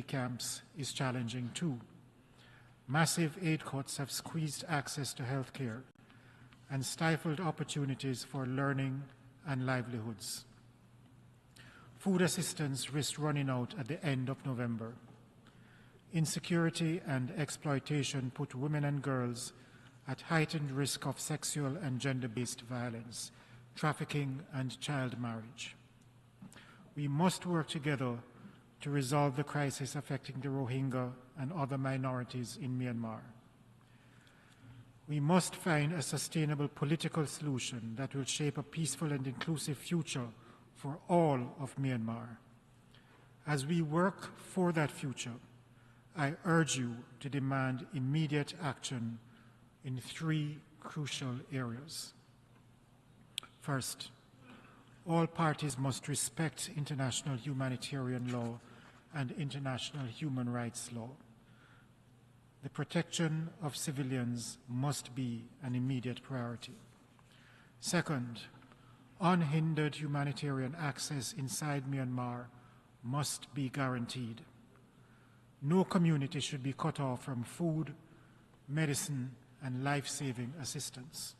camps is challenging too. Massive aid cuts have squeezed access to health care and stifled opportunities for learning and livelihoods. Food assistance risks running out at the end of November. Insecurity and exploitation put women and girls at heightened risk of sexual and gender-based violence, trafficking, and child marriage. We must work together to resolve the crisis affecting the Rohingya and other minorities in Myanmar. We must find a sustainable political solution that will shape a peaceful and inclusive future for all of Myanmar. As we work for that future, I urge you to demand immediate action in 3 crucial areas. First, all parties must respect international humanitarian law and international human rights law. The protection of civilians must be an immediate priority. Second, unhindered humanitarian access inside Myanmar must be guaranteed. No community should be cut off from food, medicine, and life-saving assistance.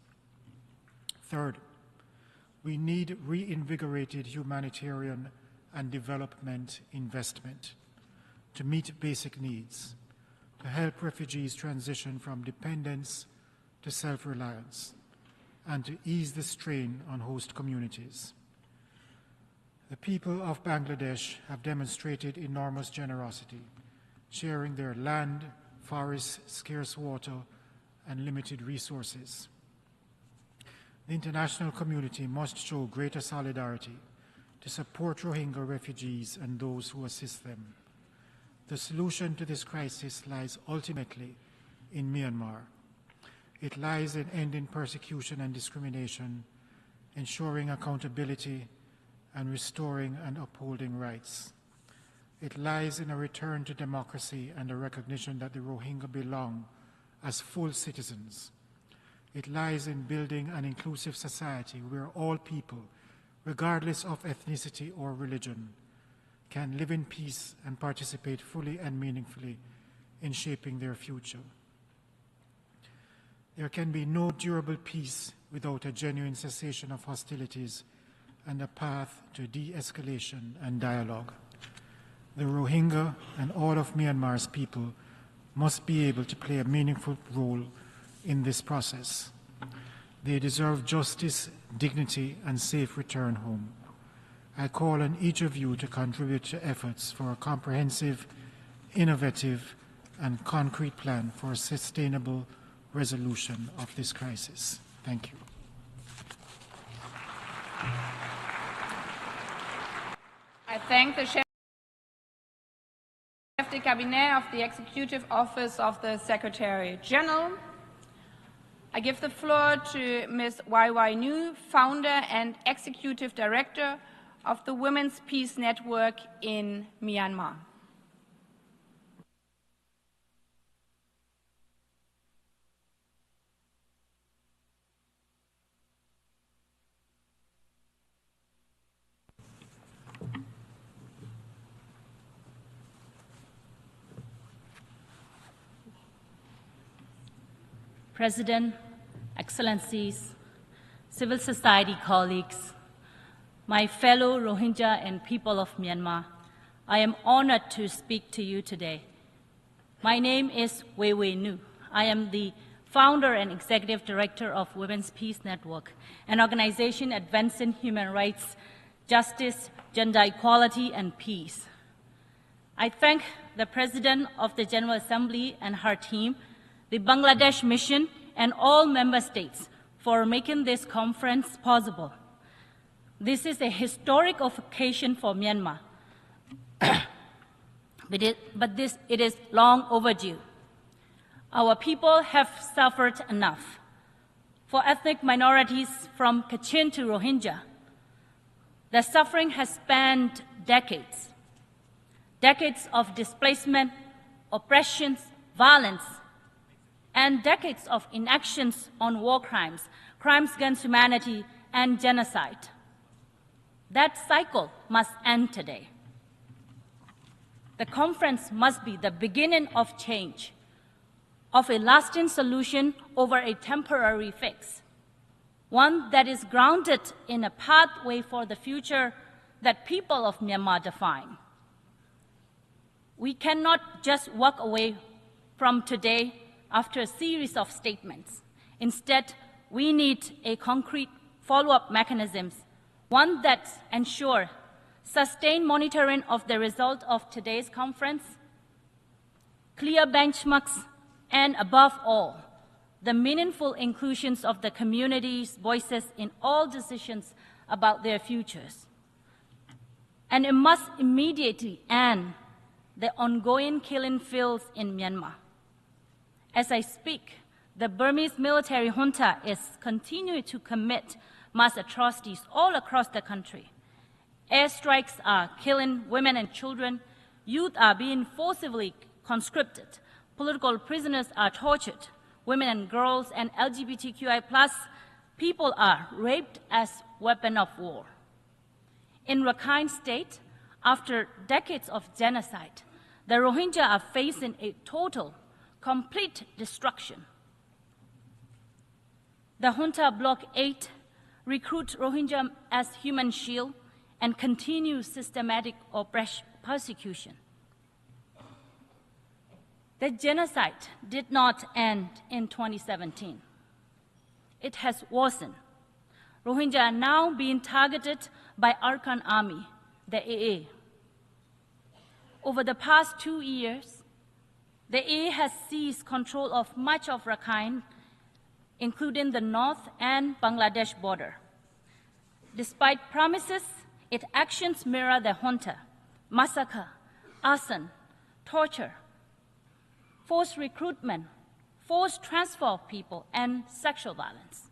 Third, we need reinvigorated humanitarian and development investment to meet basic needs, to help refugees transition from dependence to self-reliance, and to ease the strain on host communities. The people of Bangladesh have demonstrated enormous generosity, sharing their land, forests, scarce water, and limited resources. The international community must show greater solidarity to support Rohingya refugees and those who assist them. The solution to this crisis lies ultimately in Myanmar. It lies in ending persecution and discrimination, ensuring accountability, and restoring and upholding rights. It lies in a return to democracy and a recognition that the Rohingya belong as full citizens. It lies in building an inclusive society where all people, regardless of ethnicity or religion, can live in peace and participate fully and meaningfully in shaping their future. There can be no durable peace without a genuine cessation of hostilities and a path to de-escalation and dialogue. The Rohingya and all of Myanmar's people must be able to play a meaningful role in this process. They deserve justice, dignity, and safe return home. I call on each of you to contribute to efforts for a comprehensive, innovative, and concrete plan for a sustainable resolution of this crisis. Thank you. I thank the Chef de Cabinet of the Executive Office of the Secretary General. I give the floor to Ms. Y.Y. New, Founder and Executive Director of the Women's Peace Network in Myanmar. President, Excellencies, civil society colleagues, my fellow Rohingya and people of Myanmar, I am honored to speak to you today. My name is Wei Nu. I am the founder and executive director of Women's Peace Network, an organization advancing human rights, justice, gender equality, and peace. I thank the President of the General Assembly and her team, the Bangladesh Mission, and all member states for making this conference possible. This is a historic occasion for Myanmar, but it is long overdue. Our people have suffered enough. For ethnic minorities from Kachin to Rohingya, the suffering has spanned decades. Decades of displacement, oppressions, violence, and decades of inactions on war crimes, crimes against humanity, and genocide. That cycle must end today. The conference must be the beginning of change, of a lasting solution over a temporary fix, one that is grounded in a pathway for the future that people of Myanmar define. We cannot just walk away from today after a series of statements. Instead, we need a concrete follow-up mechanisms, one that ensures sustained monitoring of the result of today's conference, clear benchmarks, and above all, the meaningful inclusions of the community's voices in all decisions about their futures. And it must immediately end the ongoing killing fields in Myanmar. As I speak, the Burmese military junta is continuing to commit mass atrocities all across the country. Airstrikes are killing women and children, youth are being forcibly conscripted, political prisoners are tortured, women and girls and LGBTQI+ people are raped as weapons of war. In Rakhine State, after decades of genocide, the Rohingya are facing a total, complete destruction. The junta Bloc 8 recruits Rohingya as human shield and continues systematic persecution. The genocide did not end in 2017. It has worsened. Rohingya are now being targeted by Arakan Army, the AA. Over the past 2 years, the AA has seized control of much of Rakhine, including the north and Bangladesh border. Despite promises, its actions mirror the junta: massacre, arson, torture, forced recruitment, forced transfer of people, and sexual violence.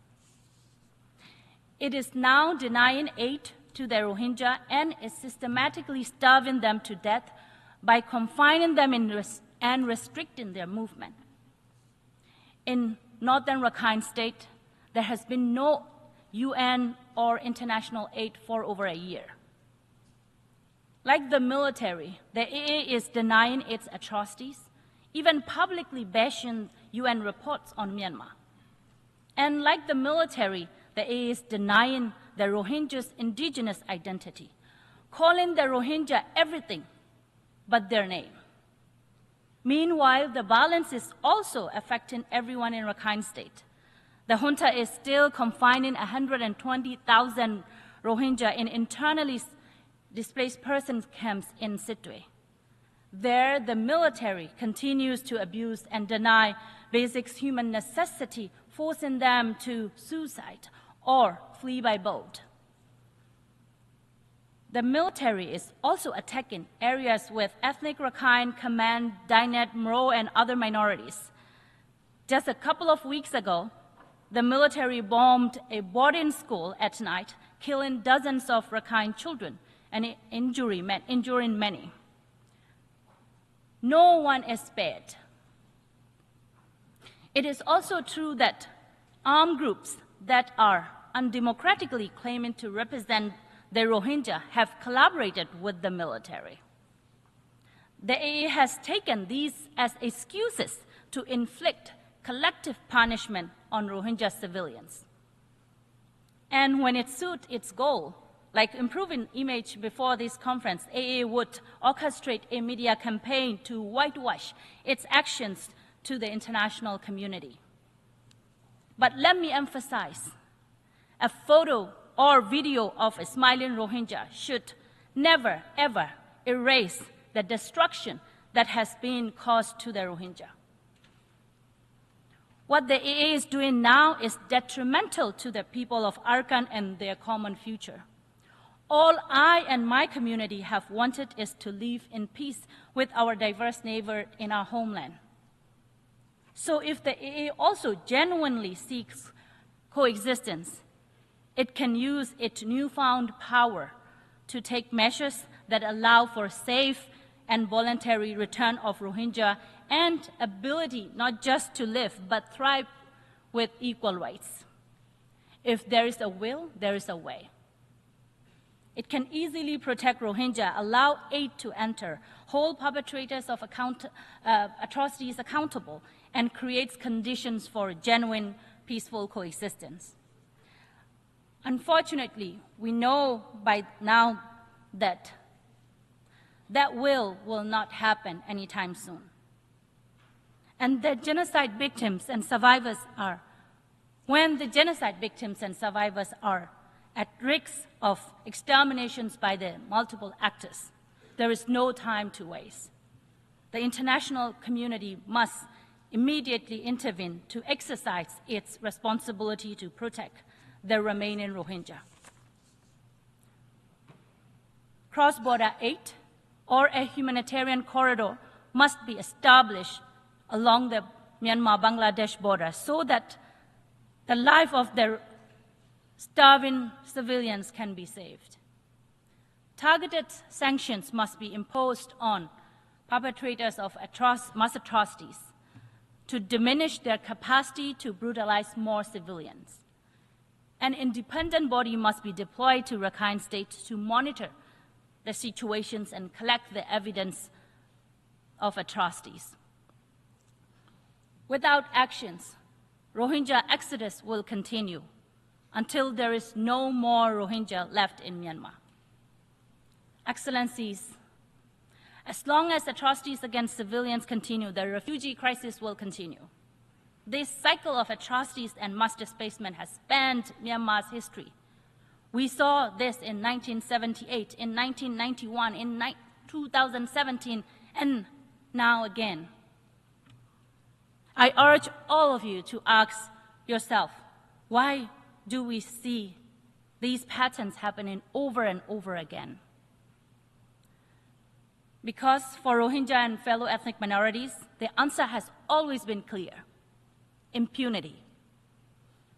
It is now denying aid to the Rohingya and is systematically starving them to death by confining them and restricting their movement. In northern Rakhine State, there has been no UN or international aid for over a year. Like the military, the AA is denying its atrocities, even publicly bashing UN reports on Myanmar. And like the military, the AA is denying the Rohingyas' indigenous identity, calling the Rohingya everything but their name. Meanwhile, the violence is also affecting everyone in Rakhine State. The junta is still confining 120,000 Rohingya in internally displaced persons camps in Sittwe. There, the military continues to abuse and deny basic human necessity, forcing them to suicide or flee by boat. The military is also attacking areas with ethnic Rakhine, Kaman, Dainet, Mro, and other minorities. Just a couple of weeks ago, the military bombed a boarding school at night, killing dozens of Rakhine children and injuring many. No one is spared. It is also true that armed groups that are undemocratically claiming to represent the Rohingya have collaborated with the military. The AA has taken these as excuses to inflict collective punishment on Rohingya civilians. And when it suits its goal, like improving image before this conference, AA would orchestrate a media campaign to whitewash its actions to the international community. But let me emphasize, a photo or video of a smiling Rohingya should never, ever erase the destruction that has been caused to the Rohingya. What the AA is doing now is detrimental to the people of Arakan and their common future. All I and my community have wanted is to live in peace with our diverse neighbor in our homeland. So if the AA also genuinely seeks coexistence, it can use its newfound power to take measures that allow for safe and voluntary return of Rohingya and ability not just to live, but thrive with equal rights. If there is a will, there is a way. It can easily protect Rohingya, allow aid to enter, hold perpetrators of atrocities accountable, and creates conditions for genuine, peaceful coexistence. Unfortunately, we know by now that that will not happen anytime soon. And that genocide victims and survivors are, when the genocide victims and survivors are at risk of exterminations by the multiple actors, there is no time to waste. The international community must immediately intervene to exercise its responsibility to protect the remaining Rohingya. Cross-border aid or a humanitarian corridor must be established along the Myanmar-Bangladesh border so that the life of the starving civilians can be saved. Targeted sanctions must be imposed on perpetrators of mass atrocities to diminish their capacity to brutalize more civilians. An independent body must be deployed to Rakhine State to monitor the situations and collect the evidence of atrocities. Without actions, Rohingya exodus will continue until there is no more Rohingya left in Myanmar. Excellencies, as long as atrocities against civilians continue, the refugee crisis will continue. This cycle of atrocities and mass displacement has spanned Myanmar's history. We saw this in 1978, in 1991, in 2017, and now again. I urge all of you to ask yourself, why do we see these patterns happening over and over again? Because for Rohingya and fellow ethnic minorities, the answer has always been clear: impunity.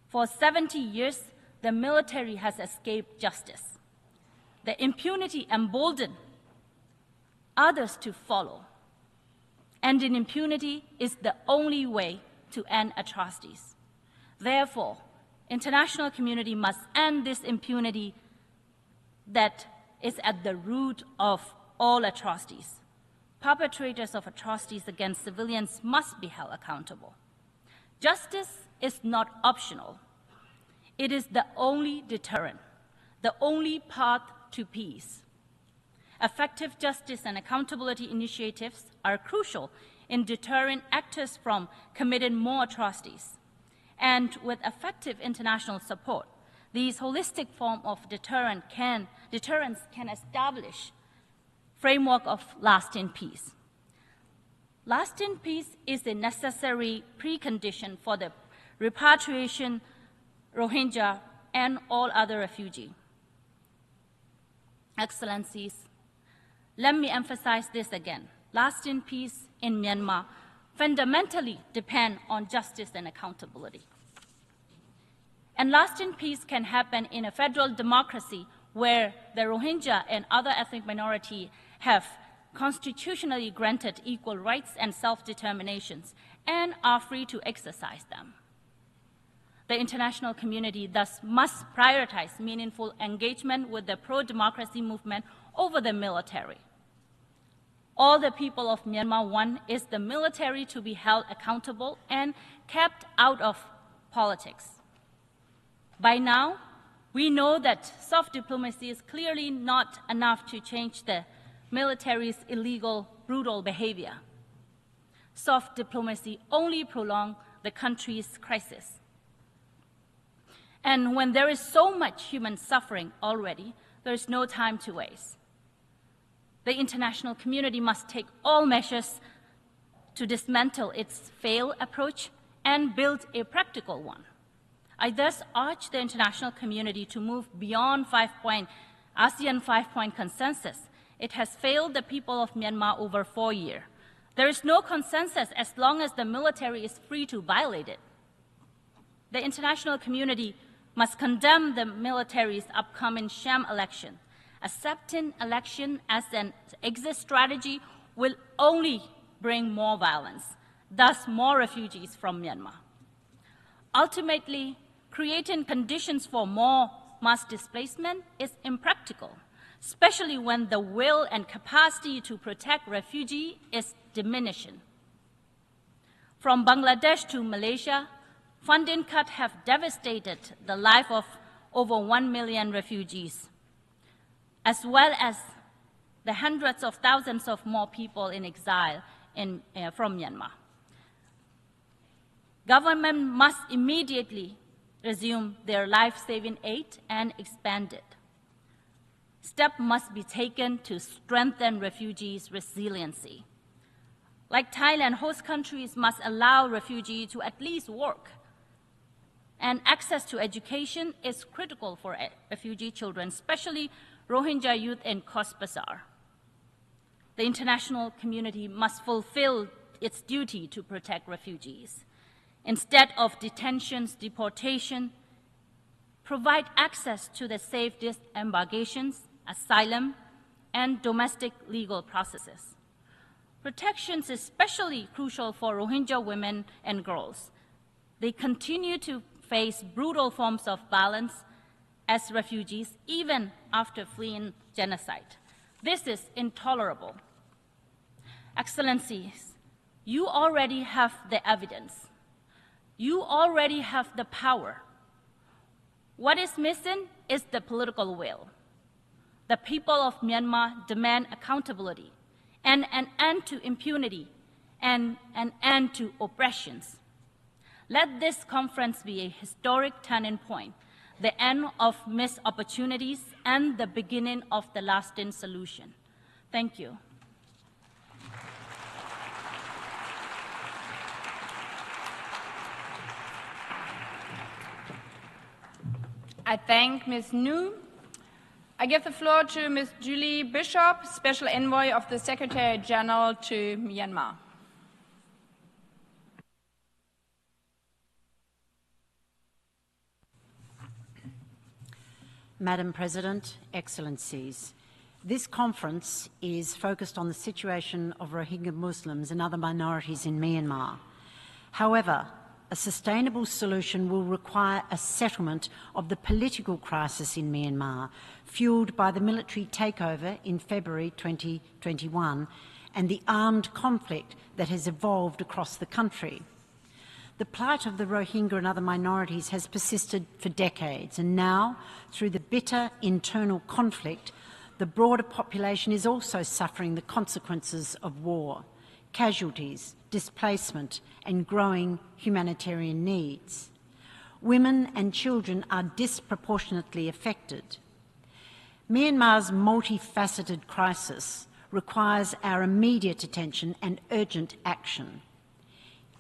For 70 years, the military has escaped justice. The impunity emboldened others to follow. Ending impunity is the only way to end atrocities. Therefore, international community must end this impunity that is at the root of all atrocities. Perpetrators of atrocities against civilians must be held accountable. Justice is not optional. It is the only deterrent, the only path to peace. Effective justice and accountability initiatives are crucial in deterring actors from committing more atrocities. And with effective international support, these holistic forms of deterrence can establish framework of lasting peace. Lasting peace is a necessary precondition for the repatriation Rohingya and all other refugees. Excellencies, let me emphasize this again. Lasting peace in Myanmar fundamentally depends on justice and accountability. And lasting peace can happen in a federal democracy where the Rohingya and other ethnic minorities have constitutionally granted equal rights and self-determinations and are free to exercise them. The international community thus must prioritize meaningful engagement with the pro-democracy movement over the military. All the people of Myanmar want is the military to be held accountable and kept out of politics. By now, we know that soft diplomacy is clearly not enough to change the military's illegal, brutal behavior. Soft diplomacy only prolongs the country's crisis. And when there is so much human suffering already, there is no time to waste. The international community must take all measures to dismantle its failed approach and build a practical one. I thus urge the international community to move beyond ASEAN 5-point consensus. It has failed the people of Myanmar over 4 years. There is no consensus as long as the military is free to violate it. The international community must condemn the military's upcoming sham election. Accepting election as an exit strategy will only bring more violence, thus more refugees from Myanmar. Ultimately, creating conditions for more mass displacement is impractical. especially when the will and capacity to protect refugees is diminishing. From Bangladesh to Malaysia, funding cuts have devastated the life of over 1 million refugees, as well as the hundreds of thousands of more people in exile from Myanmar. Government must immediately resume their life-saving aid and expand it. Steps must be taken to strengthen refugees' resiliency. Like Thailand, host countries must allow refugees to at least work. And access to education is critical for refugee children, especially Rohingya youth in Cox's Bazar. The international community must fulfill its duty to protect refugees. Instead of detentions, deportation, provide access to the safe disembarkations, asylum, and domestic legal processes. Protection is especially crucial for Rohingya women and girls. They continue to face brutal forms of violence as refugees, even after fleeing genocide. This is intolerable. Excellencies, you already have the evidence. You already have the power. What is missing is the political will. The people of Myanmar demand accountability and an end to impunity and an end to oppressions. Let this conference be a historic turning point, the end of missed opportunities and the beginning of the lasting solution. Thank you. I thank Ms. New. I give the floor to Ms. Julie Bishop, Special Envoy of the Secretary General to Myanmar. Madam President, Excellencies, this conference is focused on the situation of Rohingya Muslims and other minorities in Myanmar. However, a sustainable solution will require a settlement of the political crisis in Myanmar, fuelled by the military takeover in February 2021 and the armed conflict that has evolved across the country. The plight of the Rohingya and other minorities has persisted for decades, and now, through the bitter internal conflict, the broader population is also suffering the consequences of war, casualties, displacement, and growing humanitarian needs. Women and children are disproportionately affected. Myanmar's multifaceted crisis requires our immediate attention and urgent action.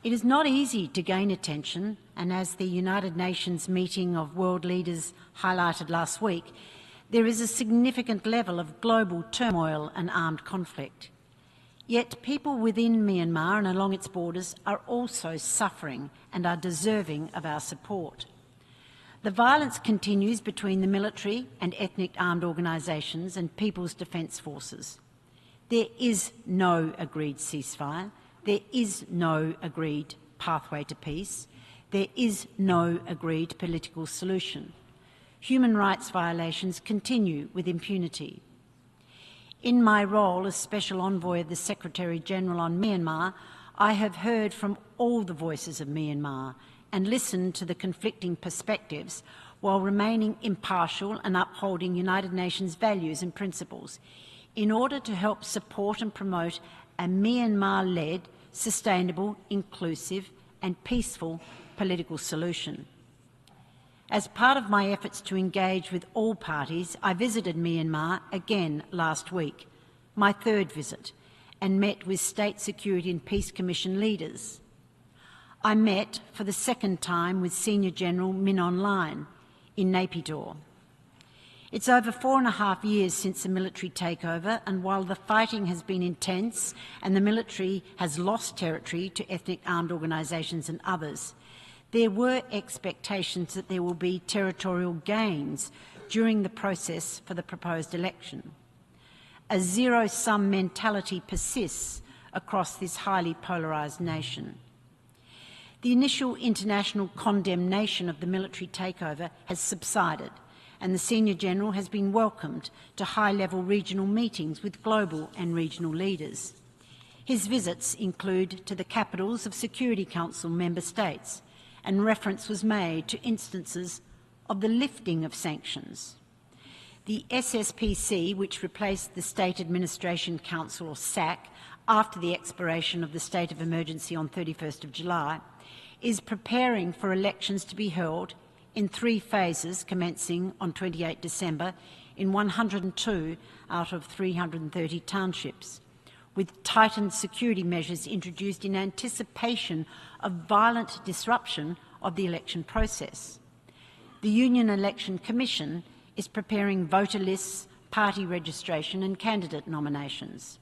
It is not easy to gain attention, and as the United Nations meeting of world leaders highlighted last week, there is a significant level of global turmoil and armed conflict. Yet people within Myanmar and along its borders are also suffering and are deserving of our support. The violence continues between the military and ethnic armed organisations and People's Defence Forces. There is no agreed ceasefire. There is no agreed pathway to peace. There is no agreed political solution. Human rights violations continue with impunity. In my role as Special Envoy of the Secretary-General on Myanmar, I have heard from all the voices of Myanmar and listened to the conflicting perspectives while remaining impartial and upholding United Nations values and principles in order to help support and promote a Myanmar-led, sustainable, inclusive and peaceful political solution. As part of my efforts to engage with all parties, I visited Myanmar again last week, my third visit, and met with State Security and Peace Commission leaders. I met for the second time with Senior General Min Aung Hlaing in Naypyidaw. It's over 4.5 years since the military takeover, and while the fighting has been intense and the military has lost territory to ethnic armed organisations and others, there were expectations that there will be territorial gains during the process for the proposed election. A zero-sum mentality persists across this highly polarised nation. The initial international condemnation of the military takeover has subsided, and the Senior General has been welcomed to high-level regional meetings with global and regional leaders. His visits include to the capitals of Security Council member states, and reference was made to instances of the lifting of sanctions. The SSPC, which replaced the State Administration Council, or SAC, after the expiration of the state of emergency on 31st of July, is preparing for elections to be held in 3 phases commencing on 28 December in 102 out of 330 townships, with tightened security measures introduced in anticipation of violent disruption of the election process. The Union Election Commission is preparing voter lists, party registration and candidate nominations.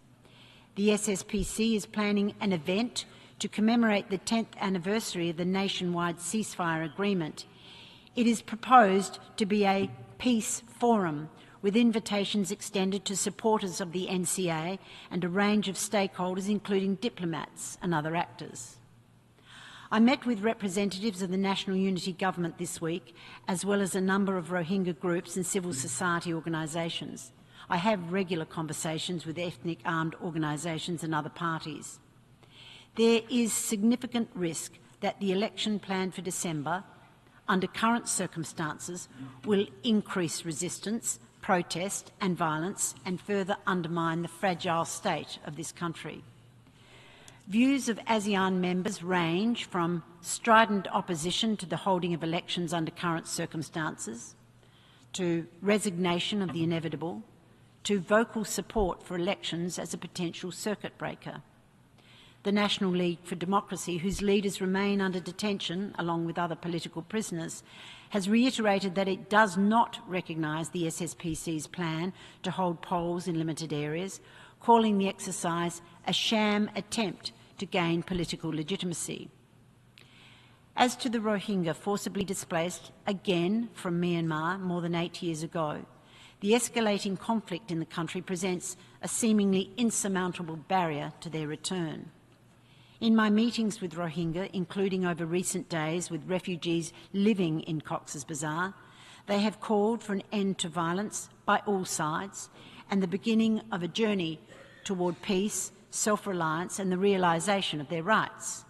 The SSPC is planning an event to commemorate the 10th anniversary of the nationwide ceasefire agreement. It is proposed to be a peace forum with invitations extended to supporters of the NCA and a range of stakeholders, including diplomats and other actors. I met with representatives of the National Unity Government this week, as well as a number of Rohingya groups and civil society organisations. I have regular conversations with ethnic armed organisations and other parties. There is significant risk that the election planned for December, under current circumstances, will increase resistance, protest and violence and further undermine the fragile state of this country. Views of ASEAN members range from strident opposition to the holding of elections under current circumstances, to resignation of the inevitable, to vocal support for elections as a potential circuit breaker. The National League for Democracy, whose leaders remain under detention along with other political prisoners, has reiterated that it does not recognise the SSPC's plan to hold polls in limited areas, calling the exercise a sham attempt to gain political legitimacy. As to the Rohingya forcibly displaced, again from Myanmar more than 8 years ago, the escalating conflict in the country presents a seemingly insurmountable barrier to their return. In my meetings with Rohingya, including over recent days with refugees living in Cox's Bazar, they have called for an end to violence by all sides and the beginning of a journey toward peace, self-reliance and the realisation of their rights.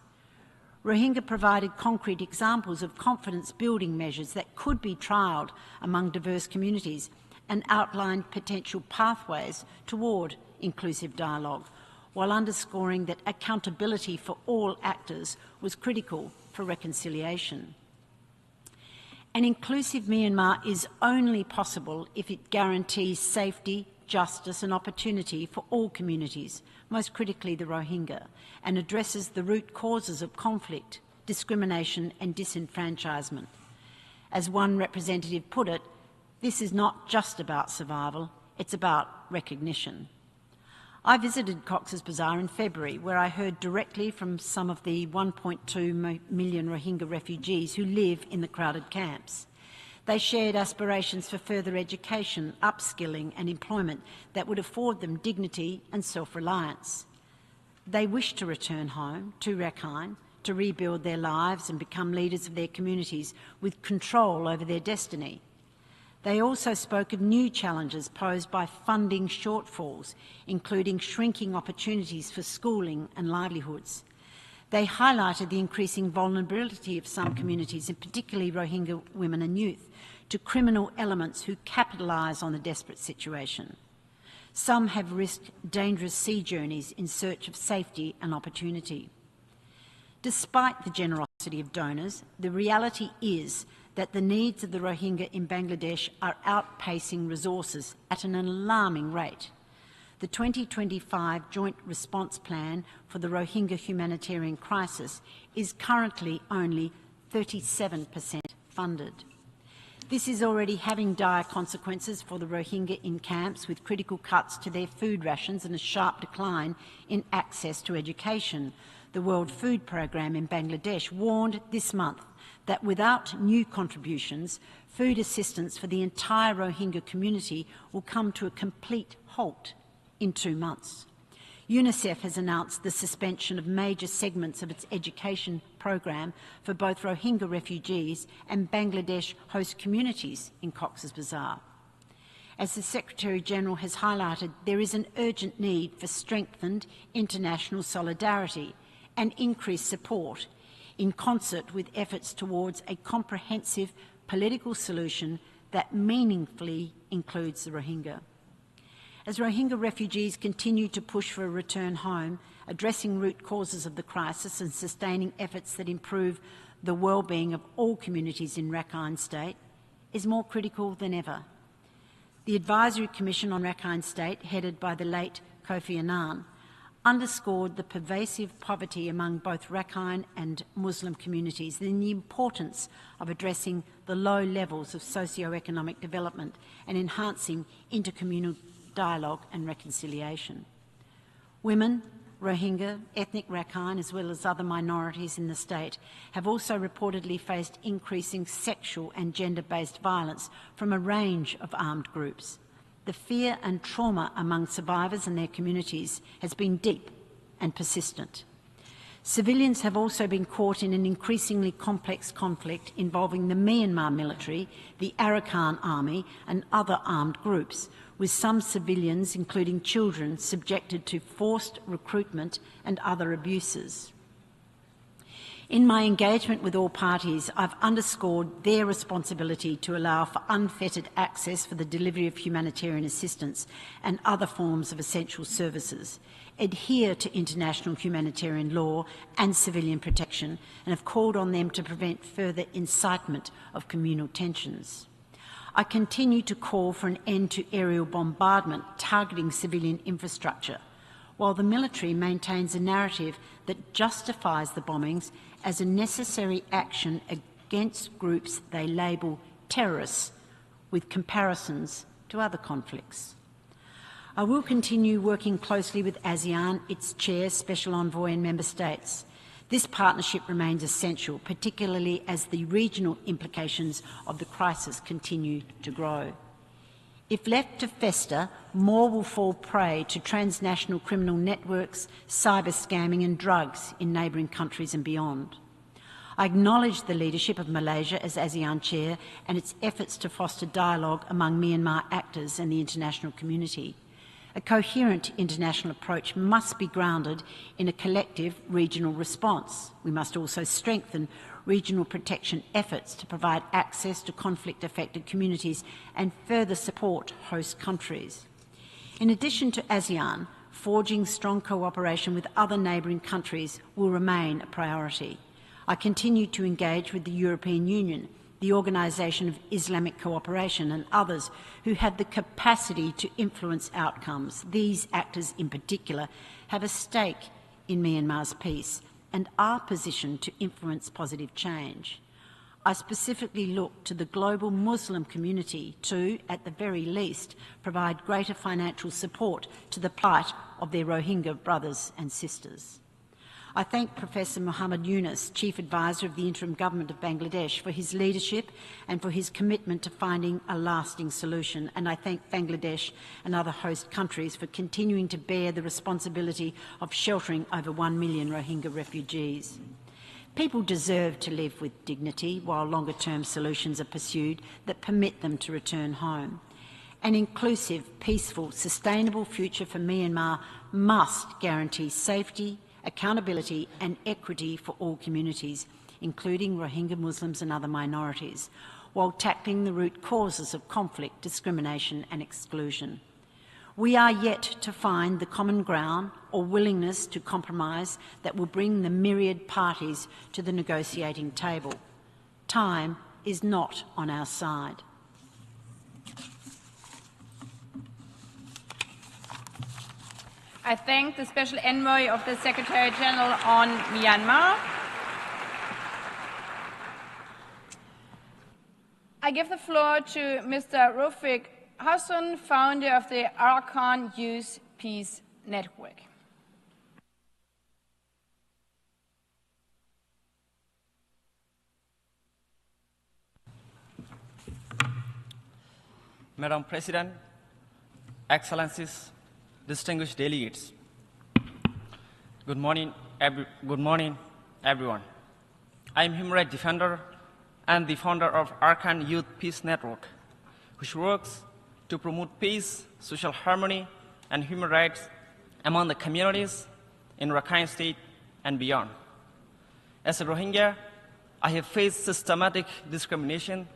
Rohingya provided concrete examples of confidence-building measures that could be trialled among diverse communities and outlined potential pathways toward inclusive dialogue, while underscoring that accountability for all actors was critical for reconciliation. An inclusive Myanmar is only possible if it guarantees safety, justice and opportunity for all communities, most critically the Rohingya, and addresses the root causes of conflict, discrimination and disenfranchisement. As one representative put it, this is not just about survival, it's about recognition. I visited Cox's Bazar in February, where I heard directly from some of the 1.2 million Rohingya refugees who live in the crowded camps. They shared aspirations for further education, upskilling and employment that would afford them dignity and self-reliance. They wish to return home to Rakhine, to rebuild their lives and become leaders of their communities with control over their destiny. They also spoke of new challenges posed by funding shortfalls, including shrinking opportunities for schooling and livelihoods. They highlighted the increasing vulnerability of some communities, and particularly Rohingya women and youth, to criminal elements who capitalise on the desperate situation. Some have risked dangerous sea journeys in search of safety and opportunity. Despite the generosity of donors, the reality is that the needs of the Rohingya in Bangladesh are outpacing resources at an alarming rate. The 2025 Joint Response Plan for the Rohingya humanitarian crisis is currently only 37% funded. This is already having dire consequences for the Rohingya in camps, with critical cuts to their food rations and a sharp decline in access to education. The World Food Programme in Bangladesh warned this month that without new contributions, food assistance for the entire Rohingya community will come to a complete halt in 2 months. UNICEF has announced the suspension of major segments of its education program for both Rohingya refugees and Bangladesh host communities in Cox's Bazar. As the Secretary-General has highlighted, there is an urgent need for strengthened international solidarity and increased support in concert with efforts towards a comprehensive political solution that meaningfully includes the Rohingya. As Rohingya refugees continue to push for a return home, addressing root causes of the crisis and sustaining efforts that improve the well-being of all communities in Rakhine State is more critical than ever. The Advisory Commission on Rakhine State, headed by the late Kofi Annan, underscored the pervasive poverty among both Rakhine and Muslim communities and the importance of addressing the low levels of socio-economic development and enhancing intercommunal dialogue and reconciliation. Women, Rohingya, ethnic Rakhine, as well as other minorities in the state, have also reportedly faced increasing sexual and gender-based violence from a range of armed groups. The fear and trauma among survivors and their communities has been deep and persistent. Civilians have also been caught in an increasingly complex conflict involving the Myanmar military, the Arakan army and other armed groups, with some civilians, including children, subjected to forced recruitment and other abuses. In my engagement with all parties, I've underscored their responsibility to allow for unfettered access for the delivery of humanitarian assistance and other forms of essential services, adhere to international humanitarian law and civilian protection, and have called on them to prevent further incitement of communal tensions. I continue to call for an end to aerial bombardment targeting civilian infrastructure, while the military maintains a narrative that justifies the bombings as a necessary action against groups they label terrorists, with comparisons to other conflicts. I will continue working closely with ASEAN, its chair, Special Envoy and Member States. This partnership remains essential, particularly as the regional implications of the crisis continue to grow. If left to fester, more will fall prey to transnational criminal networks, cyber scamming and drugs in neighbouring countries and beyond. I acknowledge the leadership of Malaysia as ASEAN chair and its efforts to foster dialogue among Myanmar actors and the international community. A coherent international approach must be grounded in a collective regional response. We must also strengthen regional protection efforts to provide access to conflict-affected communities and further support host countries. In addition to ASEAN, forging strong cooperation with other neighbouring countries will remain a priority. I continue to engage with the European Union, the Organisation of Islamic Cooperation and others who have the capacity to influence outcomes. These actors in particular have a stake in Myanmar's peace and are positioned to influence positive change. I specifically look to the global Muslim community to, at the very least, provide greater financial support to the plight of their Rohingya brothers and sisters. I thank Professor Muhammad Yunus, Chief Advisor of the Interim Government of Bangladesh, for his leadership and for his commitment to finding a lasting solution. And I thank Bangladesh and other host countries for continuing to bear the responsibility of sheltering over 1 million Rohingya refugees. People deserve to live with dignity while longer-term solutions are pursued that permit them to return home. An inclusive, peaceful, sustainable future for Myanmar must guarantee safety, accountability and equity for all communities, including Rohingya Muslims and other minorities, while tackling the root causes of conflict, discrimination and exclusion. We are yet to find the common ground or willingness to compromise that will bring the myriad parties to the negotiating table. Time is not on our side. I thank the Special Envoy of the Secretary-General on Myanmar. I give the floor to Mr. Rafiq Hassan, founder of the Arakan Youth Peace Network. Madam President, Excellencies, distinguished delegates, Good morning, everyone. I am human rights defender and the founder of Arkan Youth Peace Network, which works to promote peace, social harmony, and human rights among the communities in Rakhine State and beyond. As a Rohingya, I have faced systematic discrimination,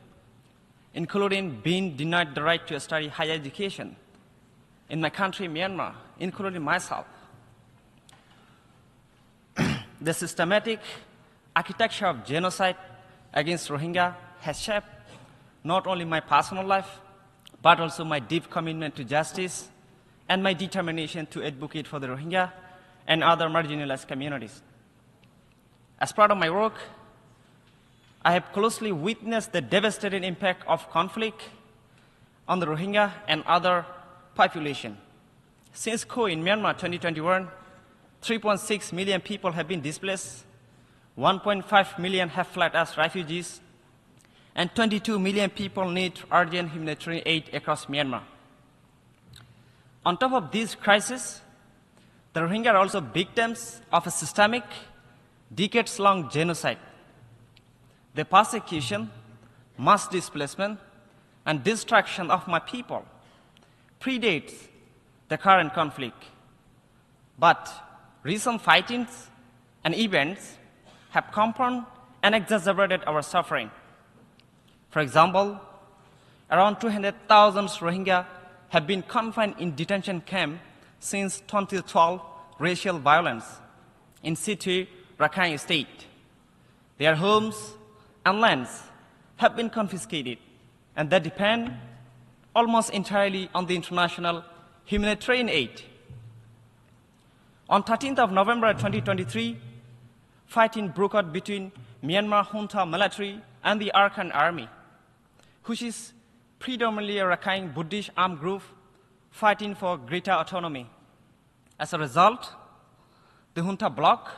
including being denied the right to study higher education in my country, Myanmar, including myself. The systematic architecture of genocide against Rohingya has shaped not only my personal life, but also my deep commitment to justice and my determination to advocate for the Rohingya and other marginalized communities. As part of my work, I have closely witnessed the devastating impact of conflict on the Rohingya and other population. Since coup in Myanmar 2021, 3.6 million people have been displaced, 1.5 million have fled as refugees, and 22 million people need urgent humanitarian aid across Myanmar. On top of these crises, the Rohingya are also victims of a systemic, decades-long genocide. The persecution, mass displacement, and destruction of my people predates the current conflict. But recent fightings and events have compounded and exacerbated our suffering. For example, around 200,000 Rohingya have been confined in detention camps since 2012 racial violence in situ Rakhine State. Their homes and lands have been confiscated, and they depend almost entirely on the international humanitarian aid. On 13th of November 2023, fighting broke out between Myanmar junta military and the Arkan army, which is predominantly a Rakhine Buddhist armed group fighting for greater autonomy. As a result, the junta blocked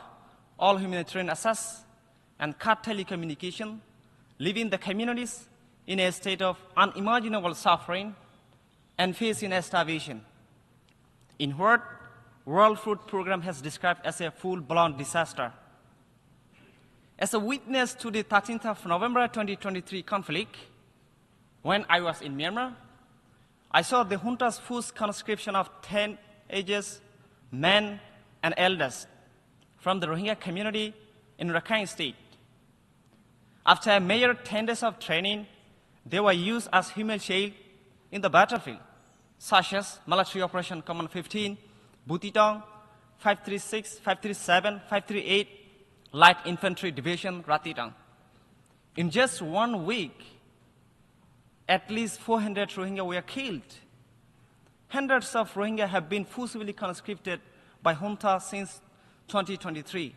all humanitarian access and cut telecommunication, leaving the communities in a state of unimaginable suffering and facing starvation. In what World Food Programme has described as a full-blown disaster. As a witness to the 13th of November 2023 conflict, when I was in Myanmar, I saw the junta's forced conscription of 10 ages, men and elders from the Rohingya community in Rakhine State. After a mere 10 days of training, they were used as human shield in the battlefield, such as Military Operation Command 15, Butitong, 536, 537, 538, Light Infantry Division, Ratitang. In just 1 week, at least 400 Rohingya were killed. Hundreds of Rohingya have been forcibly conscripted by junta since 2023.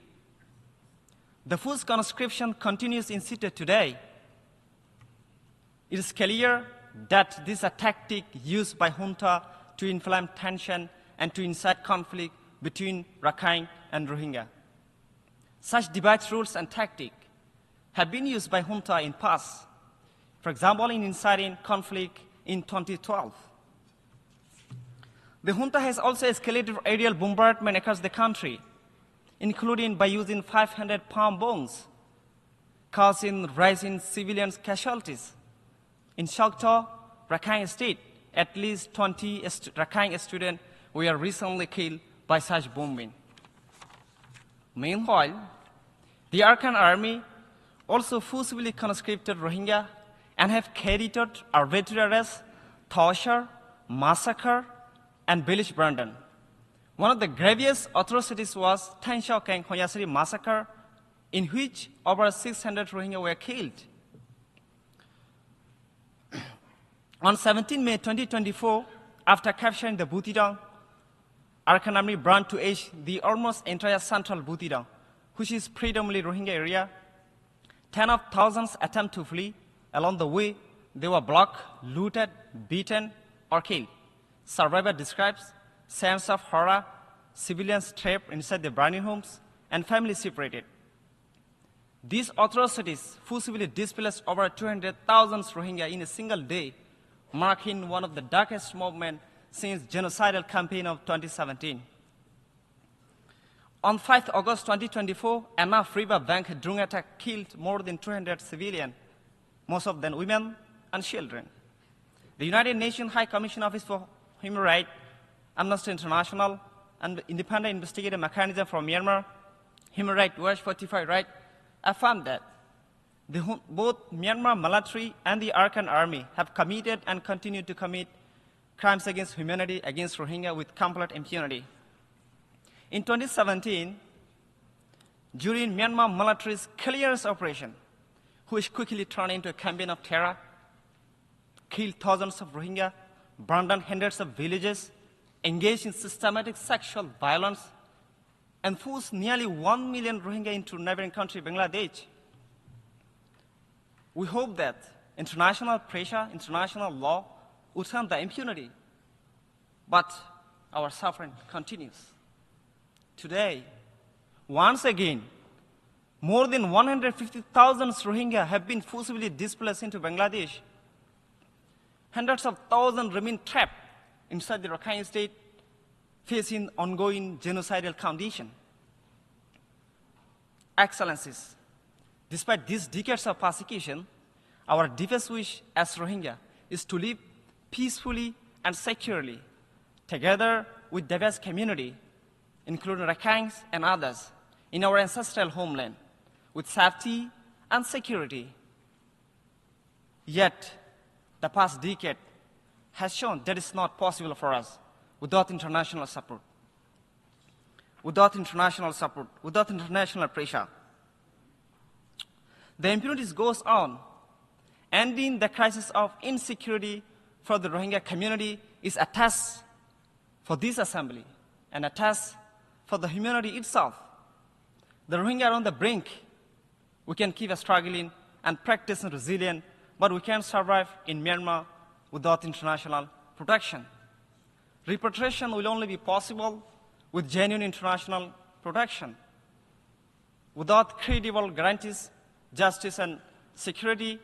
The forced conscription continues in situ today. It is clear that this is a tactic used by junta to inflame tension and to incite conflict between Rakhine and Rohingya. Such device rules and tactics have been used by junta in past, for example, in inciting conflict in 2012. The junta has also escalated aerial bombardment across the country, including by using 500 palm bombs, causing rising civilian casualties. In Shokto, Rakhine State, at least 20 Rakhine students were recently killed by such bombing. Meanwhile, the Arkan army also forcibly conscripted Rohingya and have carried out arbitrary arrests, torture, massacre, and village burden. One of the gravest atrocities was Than Shau Keng Khonyasari massacre, in which over 600 Rohingya were killed. On 17 May 2024, after capturing the Butitong, Arkan army burned to ash the almost entire central Butitong, which is predominantly Rohingya area. 10 of thousands attempt to flee. Along the way, they were blocked, looted, beaten, or killed. Survivor describes sense of horror, civilians trapped inside the burning homes, and families separated. These atrocities forcibly displaced over 200,000 Rohingya in a single day, marking one of the darkest movements since genocidal campaign of 2017. On 5 August 2024, Anna River Bank drone attack killed more than 200 civilians, most of them women and children. The United Nations High Commission Office for Human Rights, Amnesty International, and the Independent Investigative Mechanism from Myanmar, Human Rights Watch 45 Right, affirmed that both Myanmar military and the Arakan army have committed and continue to commit crimes against humanity against Rohingya with complete impunity. In 2017, during Myanmar military's clearance operation, which quickly turned into a campaign of terror, killed thousands of Rohingya, burned down hundreds of villages, engaged in systematic sexual violence, and forced nearly 1 million Rohingya into neighboring country, Bangladesh. We hope that international pressure, international law would end the impunity, but our suffering continues. Today, once again, more than 150,000 Rohingya have been forcibly displaced into Bangladesh. Hundreds of thousands remain trapped inside the Rakhine state, facing ongoing genocidal conditions. Excellencies, despite these decades of persecution, our deepest wish as Rohingya is to live peacefully and securely, together with diverse community, including Rakhines and others, in our ancestral homeland, with safety and security. Yet, the past decade has shown that it's not possible for us without international support, without international pressure. The impunity goes on. Ending the crisis of insecurity for the Rohingya community is a task for this assembly and a task for the humanity itself. The Rohingya are on the brink. We can keep struggling and practicing resilience, but we can't survive in Myanmar without international protection. Repatriation will only be possible with genuine international protection. Without credible guarantees, justice, and security,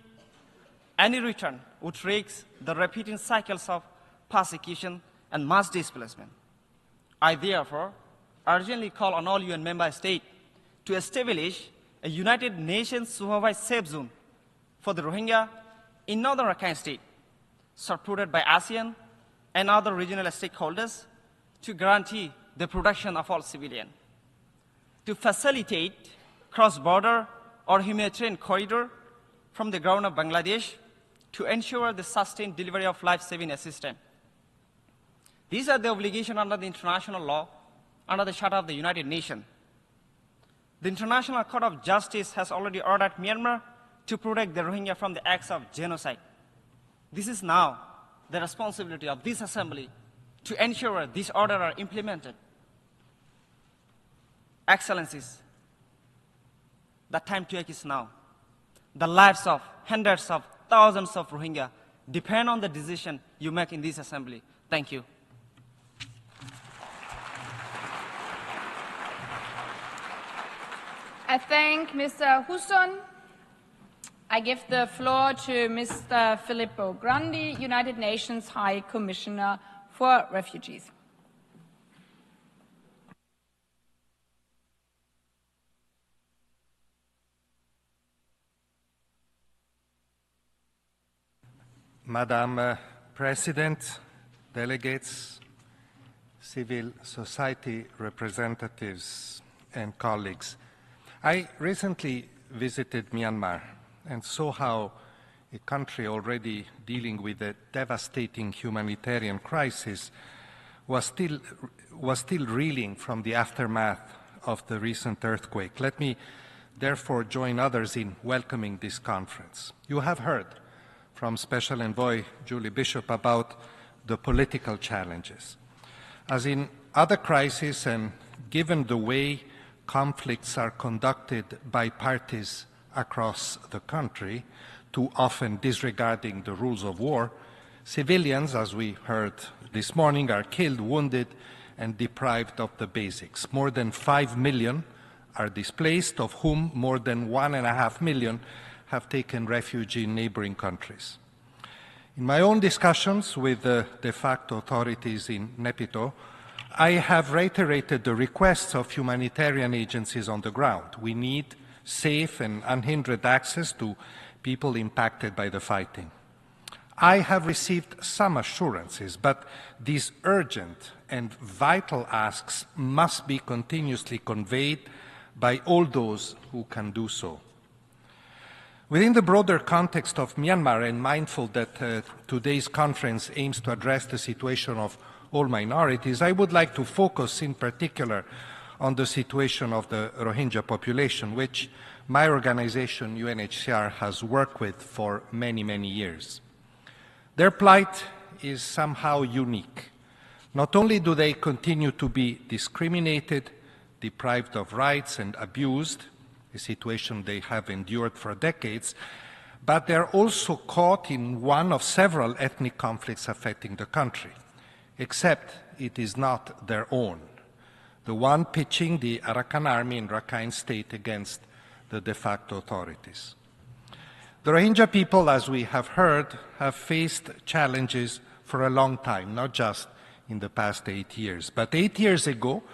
any return would risk the repeating cycles of persecution and mass displacement. I therefore urgently call on all UN member states to establish a United Nations supervised safe zone for the Rohingya in northern Rakhine State, supported by ASEAN and other regional stakeholders to guarantee the protection of all civilians. To facilitate cross-border or humanitarian corridor from the ground of Bangladesh to ensure the sustained delivery of life-saving assistance. These are the obligations under the international law, under the Charter of the United Nations. The International Court of Justice has already ordered Myanmar to protect the Rohingya from the acts of genocide. This is now the responsibility of this assembly to ensure these orders are implemented. Excellencies, the time to act is now. The lives of hundreds of thousands of Rohingya depend on the decision you make in this assembly. Thank you. I thank Mr. Husson. I give the floor to Mr. Filippo Grandi, United Nations High Commissioner for Refugees. Madam President, delegates, civil society representatives, and colleagues, I recently visited Myanmar and saw how a country already dealing with a devastating humanitarian crisis was still reeling from the aftermath of the recent earthquake. Let me therefore join others in welcoming this conference. You have heard from Special Envoy Julie Bishop about the political challenges. As in other crises, and given the way conflicts are conducted by parties across the country, too often disregarding the rules of war, civilians, as we heard this morning, are killed, wounded, and deprived of the basics. More than 5 million are displaced, of whom more than 1.5 million have taken refuge in neighboring countries. In my own discussions with the de facto authorities in Naypyidaw, I have reiterated the requests of humanitarian agencies on the ground. We need safe and unhindered access to people impacted by the fighting. I have received some assurances, but these urgent and vital asks must be continuously conveyed by all those who can do so. Within the broader context of Myanmar, and mindful that today's conference aims to address the situation of all minorities, I would like to focus in particular on the situation of the Rohingya population, which my organization, UNHCR, has worked with for many, many years. Their plight is somehow unique. Not only do they continue to be discriminated, deprived of rights and abused, a situation they have endured for decades, but they are also caught in one of several ethnic conflicts affecting the country, except it is not their own, the one pitching the Arakan army in Rakhine State against the de facto authorities. The Rohingya people, as we have heard, have faced challenges for a long time, not just in the past 8 years. But 8 years ago,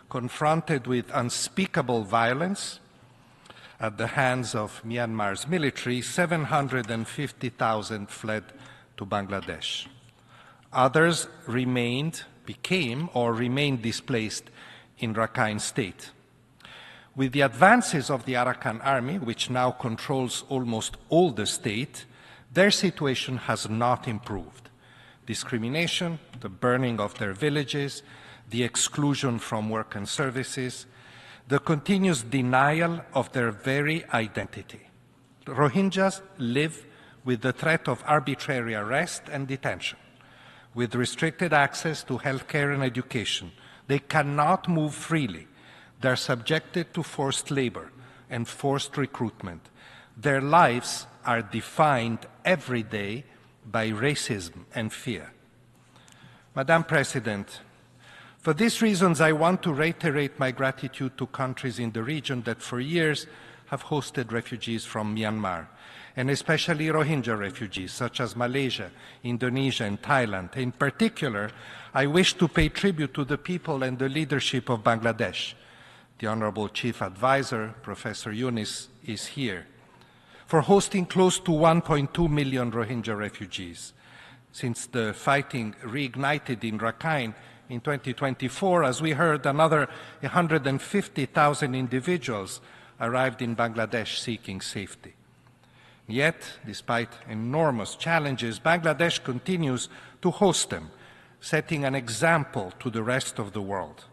confronted with unspeakable violence at the hands of Myanmar's military, 750,000 fled to Bangladesh. Others became displaced in Rakhine State. With the advances of the Arakan army, which now controls almost all the state, their situation has not improved. Discrimination, the burning of their villages, the exclusion from work and services, the continuous denial of their very identity. The Rohingyas live with the threat of arbitrary arrest and detention, with restricted access to healthcare and education. They cannot move freely. They're subjected to forced labor and forced recruitment. Their lives are defined every day by racism and fear. Madam President, for these reasons, I want to reiterate my gratitude to countries in the region that for years have hosted refugees from Myanmar, and especially Rohingya refugees, such as Malaysia, Indonesia, and Thailand. In particular, I wish to pay tribute to the people and the leadership of Bangladesh. The Honorable Chief Advisor, Professor Yunus, is here, for hosting close to 1.2 million Rohingya refugees. Since the fighting reignited in Rakhine in 2024, as we heard, another 150,000 individuals arrived in Bangladesh seeking safety. Yet, despite enormous challenges, Bangladesh continues to host them, setting an example to the rest of the world,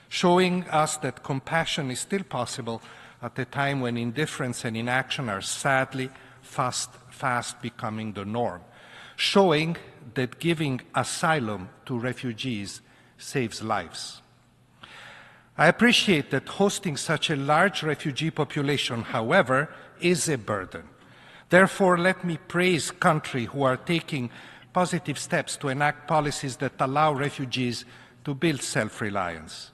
showing us that compassion is still possible at a time when indifference and inaction are sadly fast becoming the norm, showing that giving asylum to refugees saves lives. I appreciate that hosting such a large refugee population, however, is a burden. Therefore, let me praise countries who are taking positive steps to enact policies that allow refugees to build self-reliance.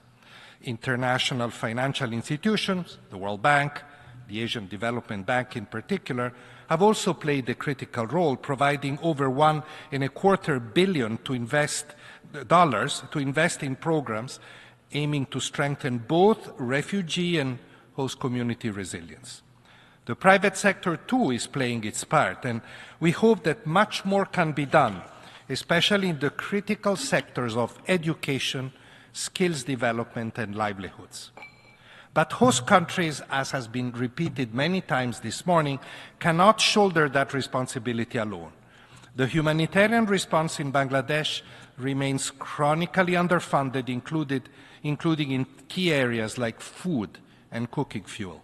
International financial institutions, the World Bank, the Asian Development Bank in particular, have also played a critical role, providing over $1.25 billion to invest in programs aiming to strengthen both refugee and host community resilience. The private sector, too, is playing its part, and we hope that much more can be done, especially in the critical sectors of education, skills development, and livelihoods. But host countries, as has been repeated many times this morning, cannot shoulder that responsibility alone. The humanitarian response in Bangladesh remains chronically underfunded, including in key areas like food and cooking fuel.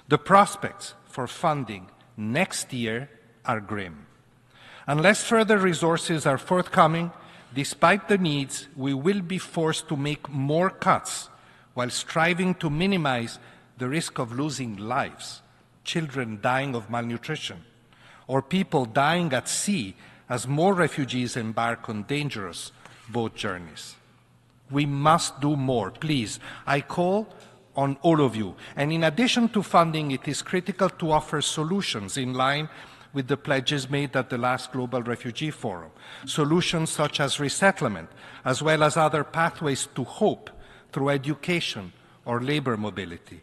The prospects for funding next year are grim. Unless further resources are forthcoming, despite the needs, we will be forced to make more cuts while striving to minimize the risk of losing lives, children dying of malnutrition, or people dying at sea as more refugees embark on dangerous boat journeys. We must do more. Please, I call on all of you. And in addition to funding, it is critical to offer solutions in line with the pledges made at the last Global Refugee Forum, solutions such as resettlement, as well as other pathways to hope through education or labor mobility.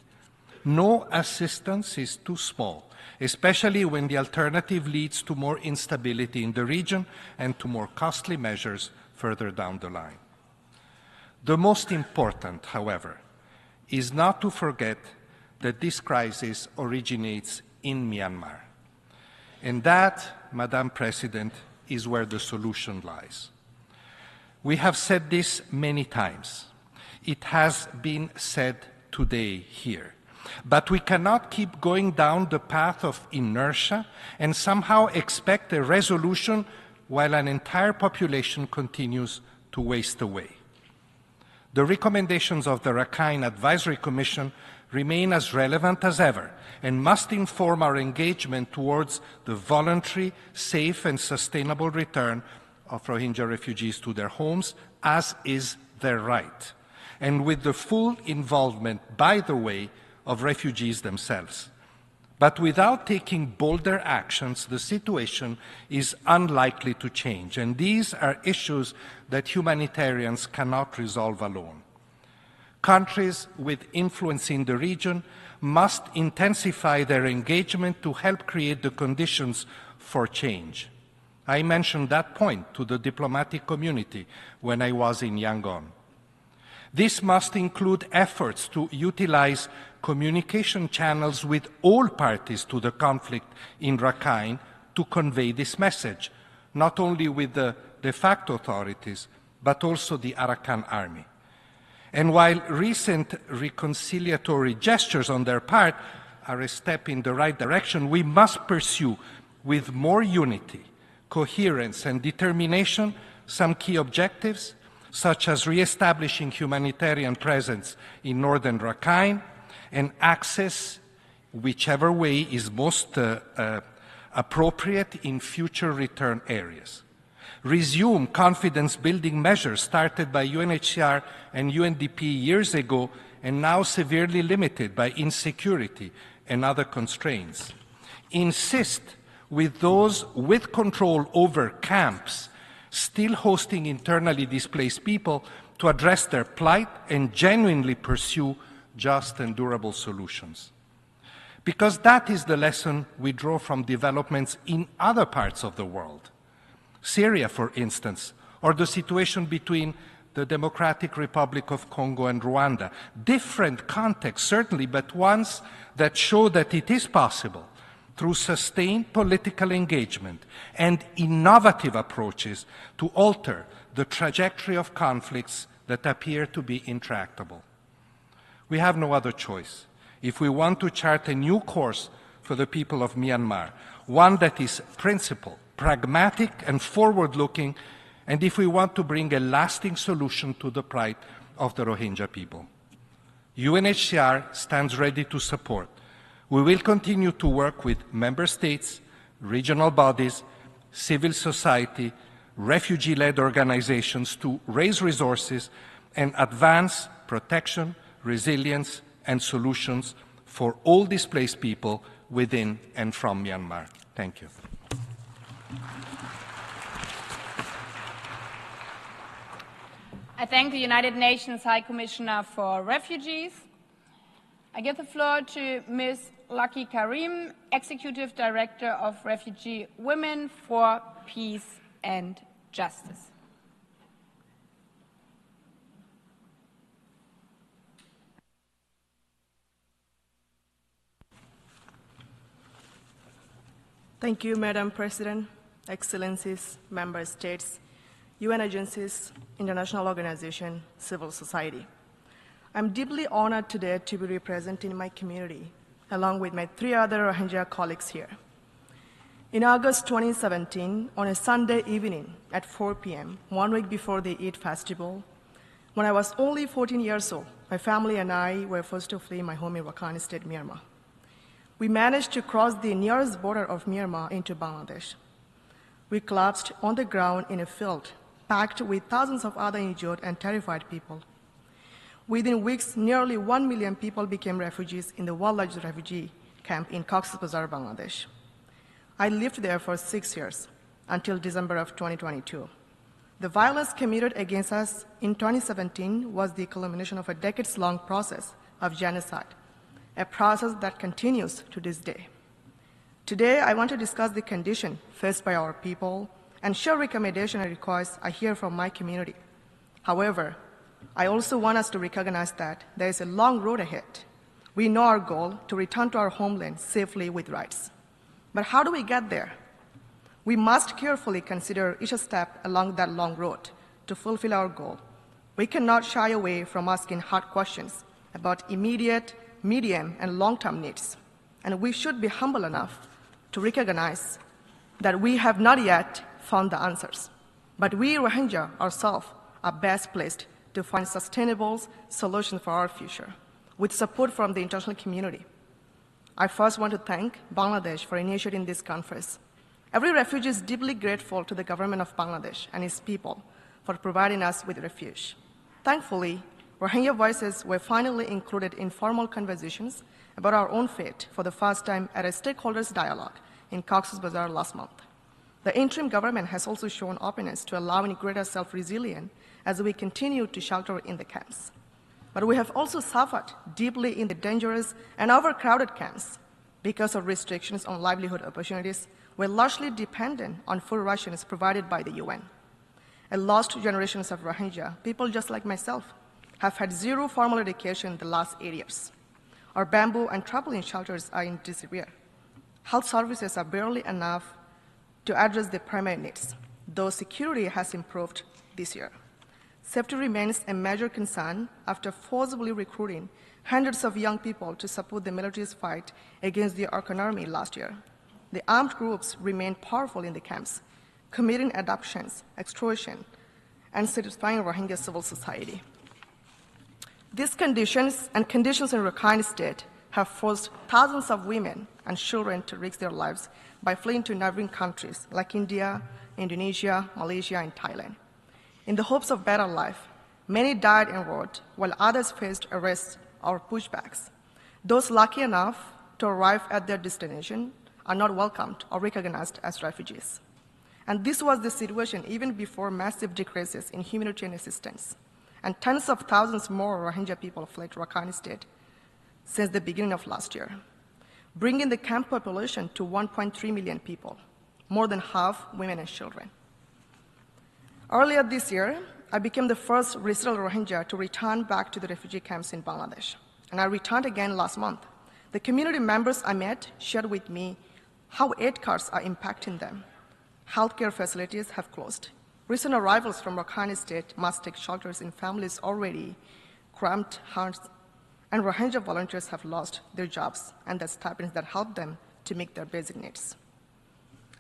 No assistance is too small, especially when the alternative leads to more instability in the region and to more costly measures further down the line. The most important, however, is not to forget that this crisis originates in Myanmar. And that, Madam President, is where the solution lies. We have said this many times. It has been said today here. But we cannot keep going down the path of inertia and somehow expect a resolution while an entire population continues to waste away. The recommendations of the Rakhine Advisory Commission remain as relevant as ever and must inform our engagement towards the voluntary, safe and sustainable return of Rohingya refugees to their homes, as is their right, and with the full involvement, by the way, of refugees themselves. But without taking bolder actions, the situation is unlikely to change, and these are issues that humanitarians cannot resolve alone. Countries with influence in the region must intensify their engagement to help create the conditions for change. I mentioned that point to the diplomatic community when I was in Yangon. This must include efforts to utilize communication channels with all parties to the conflict in Rakhine to convey this message, not only with the de facto authorities, but also the Arakan army. And while recent reconciliatory gestures on their part are a step in the right direction, we must pursue with more unity, coherence and determination some key objectives, such as re-establishing humanitarian presence in northern Rakhine and access, whichever way is most appropriate in future return areas. Resume confidence-building measures started by UNHCR and UNDP years ago and now severely limited by insecurity and other constraints. Insist with those with control over camps still hosting internally displaced people to address their plight and genuinely pursue just and durable solutions. Because that is the lesson we draw from developments in other parts of the world. Syria, for instance, or the situation between the Democratic Republic of Congo and Rwanda. Different contexts, certainly, but ones that show that it is possible through sustained political engagement and innovative approaches to alter the trajectory of conflicts that appear to be intractable. We have no other choice if we want to chart a new course for the people of Myanmar, one that is principled, pragmatic and forward-looking, and if we want to bring a lasting solution to the plight of the Rohingya people. UNHCR stands ready to support. We will continue to work with member states, regional bodies, civil society, refugee-led organizations to raise resources and advance protection, resilience, and solutions for all displaced people within and from Myanmar. Thank you. I thank the United Nations High Commissioner for Refugees. I give the floor to Ms. Lucky Karim, Executive Director of Refugee Women for Peace and Justice. Thank you, Madam President, Excellencies, Member States, UN agencies, international organizations, civil society. I'm deeply honored today to be representing my community, along with my 3 other Rohingya colleagues here. In August 2017, on a Sunday evening at 4 p.m., 1 week before the Eid festival, when I was only 14 years old, my family and I were forced to flee my home in Rakhine State, Myanmar. We managed to cross the nearest border of Myanmar into Bangladesh. We collapsed on the ground in a field packed with thousands of other injured and terrified people. Within weeks, nearly 1 million people became refugees in the world's largest refugee camp in Cox's Bazar, Bangladesh. I lived there for 6 years, until December of 2022. The violence committed against us in 2017 was the culmination of a decades-long process of genocide, a process that continues to this day. Today, I want to discuss the condition faced by our people and share recommendations and requests I hear from my community. However, I also want us to recognize that there is a long road ahead. We know our goal to return to our homeland safely with rights. But how do we get there? We must carefully consider each step along that long road to fulfill our goal. We cannot shy away from asking hard questions about immediate, medium, and long-term needs. And we should be humble enough to recognize that we have not yet found the answers. But we, Rohingya ourselves, are best placed to find sustainable solutions for our future, with support from the international community. I first want to thank Bangladesh for initiating this conference. Every refugee is deeply grateful to the government of Bangladesh and its people for providing us with refuge. Thankfully, Rohingya voices were finally included in formal conversations about our own fate for the first time at a stakeholders dialogue in Cox's Bazar last month. The interim government has also shown openness to allowing greater self-resilience as we continue to shelter in the camps. But we have also suffered deeply in the dangerous and overcrowded camps because of restrictions on livelihood opportunities. We're largely dependent on food rations provided by the UN. A lost generations of Rohingya, people just like myself, have had zero formal education in the last 8 years. Our bamboo and trampoline shelters are in disrepair. Health services are barely enough to address the primary needs, though security has improved this year. Safety remains a major concern after forcibly recruiting hundreds of young people to support the military's fight against the Arkan army last year. The armed groups remain powerful in the camps, committing abductions, extortion, and satisfying Rohingya civil society. These conditions and conditions in Rakhine State have forced thousands of women and children to risk their lives by fleeing to neighboring countries like India, Indonesia, Malaysia, and Thailand. In the hopes of better life, many died en route, while others faced arrests or pushbacks. Those lucky enough to arrive at their destination are not welcomed or recognized as refugees. And this was the situation even before massive decreases in humanitarian assistance. And tens of thousands more Rohingya people fled Rakhine State since the beginning of last year, bringing the camp population to 1.3 million people, more than half women and children. Earlier this year, I became the first resettled Rohingya to return back to the refugee camps in Bangladesh, and I returned again last month. The community members I met shared with me how aid cards are impacting them. Healthcare facilities have closed. Recent arrivals from Rakhine State must take shelters in families already cramped homes, and Rohingya volunteers have lost their jobs and the stipends that help them to meet their basic needs.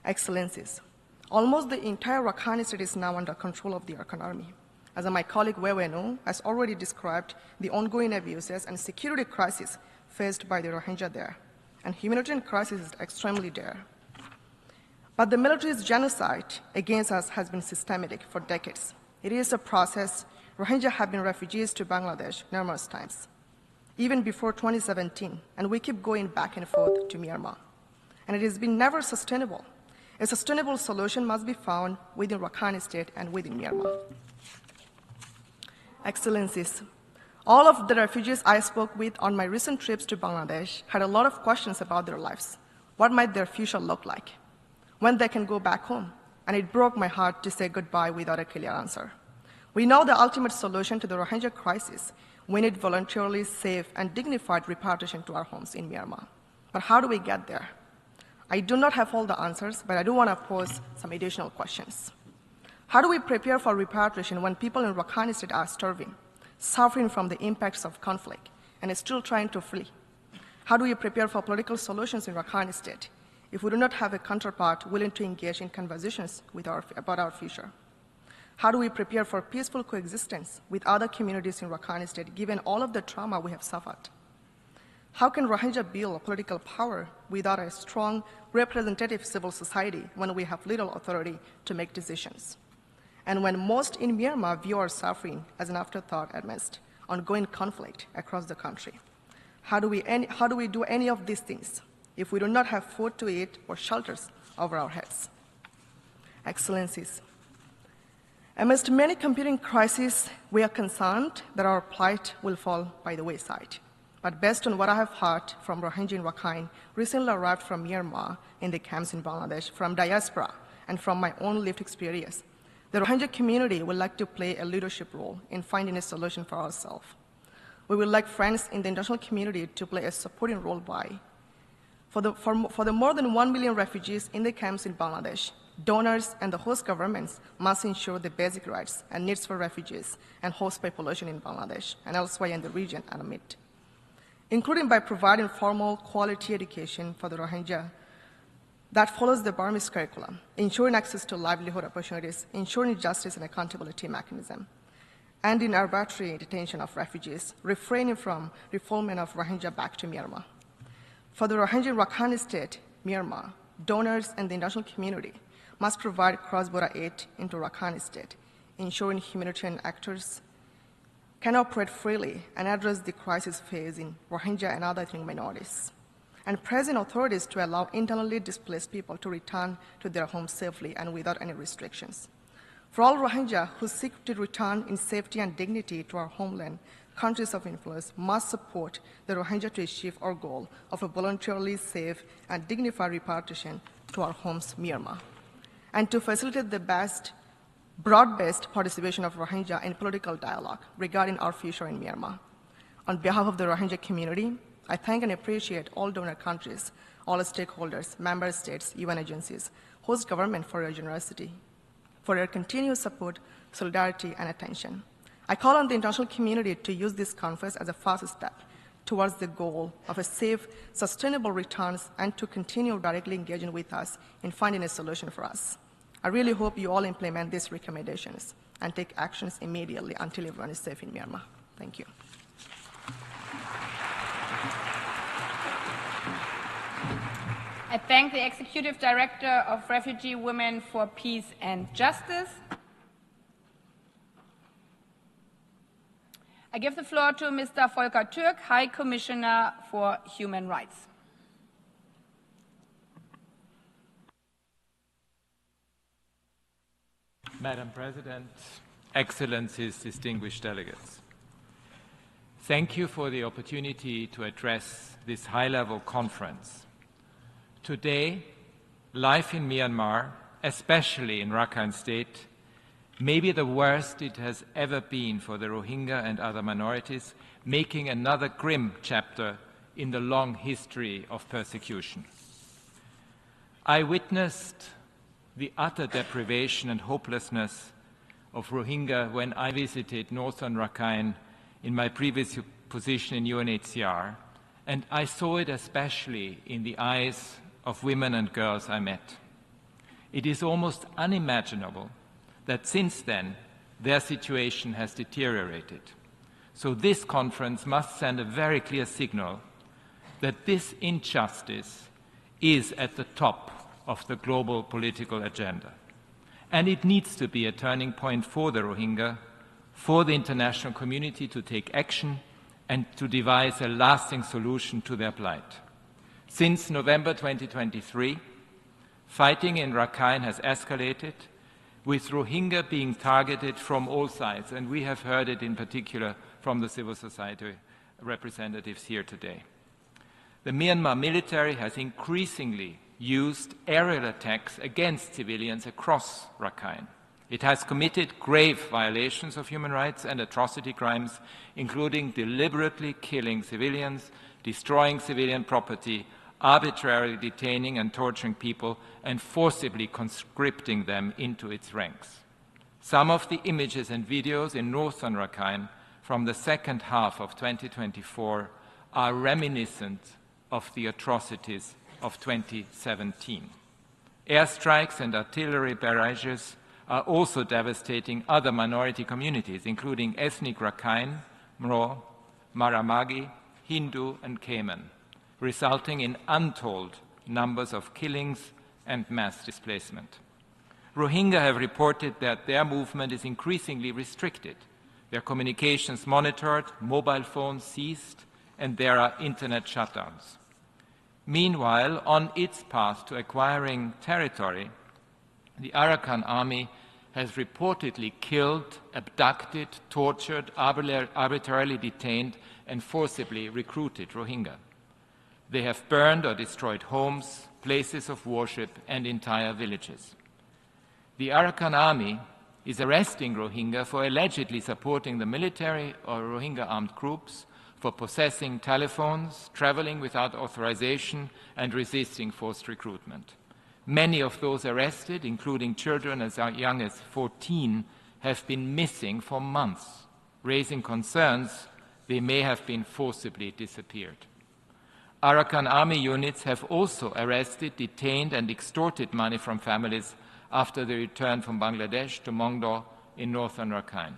Excellencies, almost the entire Rakhine State is now under control of the Arkan army. As my colleague Wewenu has already described the ongoing abuses and security crisis faced by the Rohingya there, and humanitarian crisis is extremely dire. But the military's genocide against us has been systematic for decades. It is a process. Rohingya have been refugees to Bangladesh numerous times, even before 2017, and we keep going back and forth to Myanmar. And it has been never sustainable. A sustainable solution must be found within Rakhine State and within Myanmar. Excellencies, all of the refugees I spoke with on my recent trips to Bangladesh had a lot of questions about their lives. What might their future look like? When they can go back home? And it broke my heart to say goodbye without a clear answer. We know the ultimate solution to the Rohingya crisis. We need voluntarily safe and dignified repatriation to our homes in Myanmar. But how do we get there? I do not have all the answers, but I do want to pose some additional questions. How do we prepare for repatriation when people in Rakhine State are starving, suffering from the impacts of conflict, and still trying to flee? How do we prepare for political solutions in Rakhine State if we do not have a counterpart willing to engage in conversations about our future? How do we prepare for peaceful coexistence with other communities in Rakhine State, given all of the trauma we have suffered? How can Rohingya build political power without a strong representative civil society when we have little authority to make decisions? And when most in Myanmar view our suffering as an afterthought amidst ongoing conflict across the country? How do we do any of these things if we do not have food to eat or shelters over our heads. Excellencies, amidst many competing crises, we are concerned that our plight will fall by the wayside. But based on what I have heard from Rohingya in Rakhine, recently arrived from Myanmar in the camps in Bangladesh, from diaspora, and from my own lived experience, the Rohingya community would like to play a leadership role in finding a solution for ourselves. We would like friends in the international community to play a supporting role for the more than 1 million refugees in the camps in Bangladesh. Donors and the host governments must ensure the basic rights and needs for refugees and host population in Bangladesh and elsewhere in the region are met, including by providing formal quality education for the Rohingya that follows the Burmese curriculum, ensuring access to livelihood opportunities, ensuring justice and accountability mechanism, and in arbitrary detention of refugees, refraining from refoulement of Rohingya back to Myanmar. For the Rohingya in Rakhine State, Myanmar, donors and the international community must provide cross-border aid into Rakhine State, ensuring humanitarian actors can operate freely and address the crisis facing Rohingya and other ethnic minorities, and pressing authorities to allow internally displaced people to return to their homes safely and without any restrictions. For all Rohingya who seek to return in safety and dignity to our homeland, countries of influence must support the Rohingya to achieve our goal of a voluntarily safe and dignified repatriation to our homes, Myanmar, and to facilitate the best broad-based participation of Rohingya in political dialogue regarding our future in Myanmar. On behalf of the Rohingya community, I thank and appreciate all donor countries, all stakeholders, member states, UN agencies, host government for your generosity, for your continued support, solidarity, and attention. I call on the international community to use this conference as a first step towards the goal of a safe, sustainable returns and to continue directly engaging with us in finding a solution for us. I really hope you all implement these recommendations and take actions immediately until everyone is safe in Myanmar. Thank you. I thank the Executive Director of Refugee Women for Peace and Justice. I give the floor to Mr. Volker Türk, High Commissioner for Human Rights. Madam President, Excellencies, distinguished delegates. Thank you for the opportunity to address this high-level conference. Today, life in Myanmar, especially in Rakhine State, may be the worst it has ever been for the Rohingya and other minorities, making another grim chapter in the long history of persecution. I witnessed the utter deprivation and hopelessness of Rohingya when I visited northern Rakhine in my previous position in UNHCR, and I saw it especially in the eyes of women and girls I met. It is almost unimaginable that since then their situation has deteriorated. So this conference must send a very clear signal that this injustice is at the top of the global political agenda. And it needs to be a turning point for the Rohingya, for the international community to take action and to devise a lasting solution to their plight. Since November 2023, fighting in Rakhine has escalated, with Rohingya being targeted from all sides, and we have heard it in particular from the civil society representatives here today. The Myanmar military has increasingly used aerial attacks against civilians across Rakhine. It has committed grave violations of human rights and atrocity crimes, including deliberately killing civilians, destroying civilian property, arbitrarily detaining and torturing people, and forcibly conscripting them into its ranks. Some of the images and videos in northern Rakhine from the second half of 2024 are reminiscent of the atrocities of 2017. Airstrikes and artillery barrages are also devastating other minority communities, including ethnic Rakhine, Mro, Maramagi, Hindu, and Cayman, resulting in untold numbers of killings and mass displacement. Rohingya have reported that their movement is increasingly restricted, their communications monitored, mobile phones seized, and there are internet shutdowns. Meanwhile, on its path to acquiring territory, the Arakan army has reportedly killed, abducted, tortured, arbitrarily detained, and forcibly recruited Rohingya. They have burned or destroyed homes, places of worship, and entire villages. The Arakan army is arresting Rohingya for allegedly supporting the military or Rohingya armed groups, for possessing telephones, traveling without authorization, and resisting forced recruitment. Many of those arrested, including children as young as 14, have been missing for months, raising concerns they may have been forcibly disappeared. Arakan army units have also arrested, detained, and extorted money from families after the return from Bangladesh to Bokdol in northern Rakhine.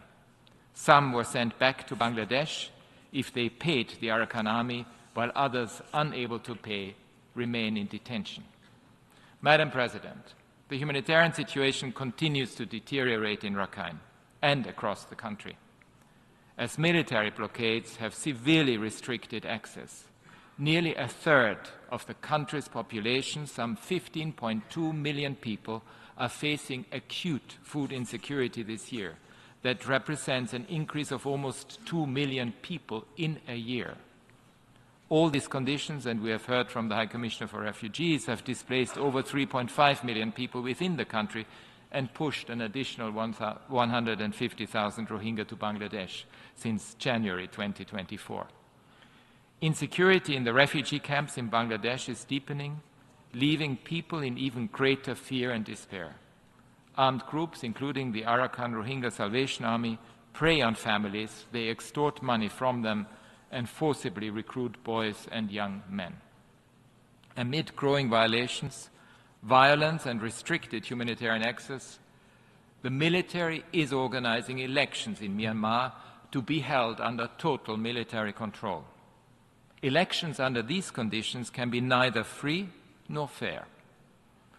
Some were sent back to Bangladesh if they paid the Arakan army, while others, unable to pay, remain in detention. Madam President, the humanitarian situation continues to deteriorate in Rakhine and across the country, as military blockades have severely restricted access. Nearly a third of the country's population, some 15.2 million people, are facing acute food insecurity this year. That represents an increase of almost 2 million people in a year. All these conditions, and we have heard from the High Commissioner for Refugees, have displaced over 3.5 million people within the country and pushed an additional 150,000 Rohingya to Bangladesh since January 2024. Insecurity in the refugee camps in Bangladesh is deepening, leaving people in even greater fear and despair. Armed groups, including the Arakan Rohingya Salvation Army, prey on families, they extort money from them, and forcibly recruit boys and young men. Amid growing violations, violence, and restricted humanitarian access, the military is organizing elections in Myanmar to be held under total military control. Elections under these conditions can be neither free nor fair.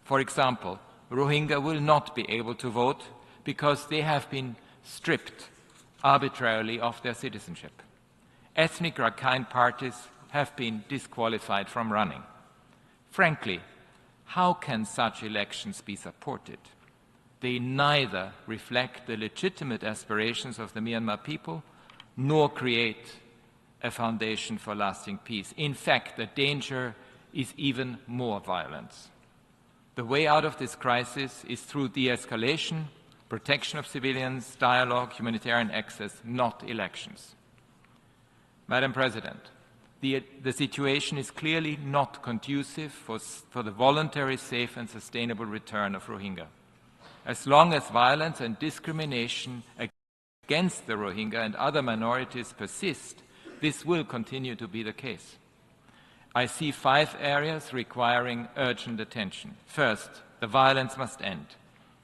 For example, Rohingya will not be able to vote because they have been stripped arbitrarily of their citizenship. Ethnic Rakhine parties have been disqualified from running. Frankly, how can such elections be supported? They neither reflect the legitimate aspirations of the Myanmar people nor create a foundation for lasting peace. In fact, the danger is even more violence. The way out of this crisis is through de-escalation, protection of civilians, dialogue, humanitarian access, not elections. Madam President, the situation is clearly not conducive for the voluntary, safe and sustainable return of Rohingya. As long as violence and discrimination against the Rohingya and other minorities persist, this will continue to be the case. I see 5 areas requiring urgent attention. First, the violence must end.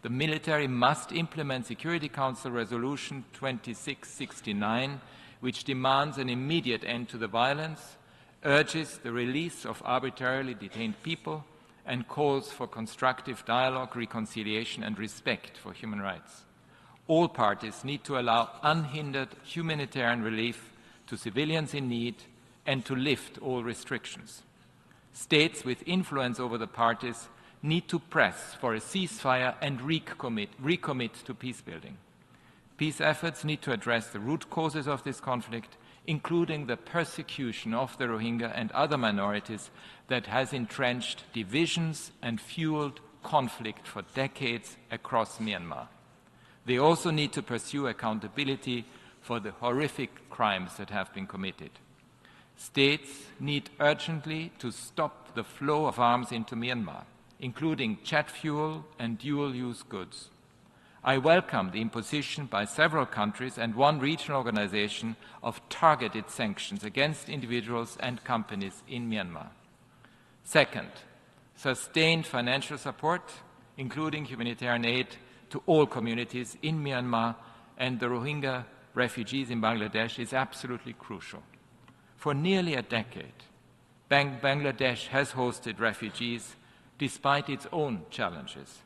The military must implement Security Council Resolution 2669, which demands an immediate end to the violence, urges the release of arbitrarily detained people, and calls for constructive dialogue, reconciliation, and respect for human rights. All parties need to allow unhindered humanitarian relief to civilians in need and to lift all restrictions. States with influence over the parties need to press for a ceasefire and recommit to peacebuilding. Peace efforts need to address the root causes of this conflict, including the persecution of the Rohingya and other minorities that has entrenched divisions and fueled conflict for decades across Myanmar. They also need to pursue accountability for the horrific crimes that have been committed. States need urgently to stop the flow of arms into Myanmar, including jet fuel and dual-use goods. I welcome the imposition by several countries and one regional organization of targeted sanctions against individuals and companies in Myanmar. Second, sustained financial support, including humanitarian aid to all communities in Myanmar and the Rohingya refugees in Bangladesh is absolutely crucial. For nearly a decade, Bangladesh has hosted refugees despite its own challenges.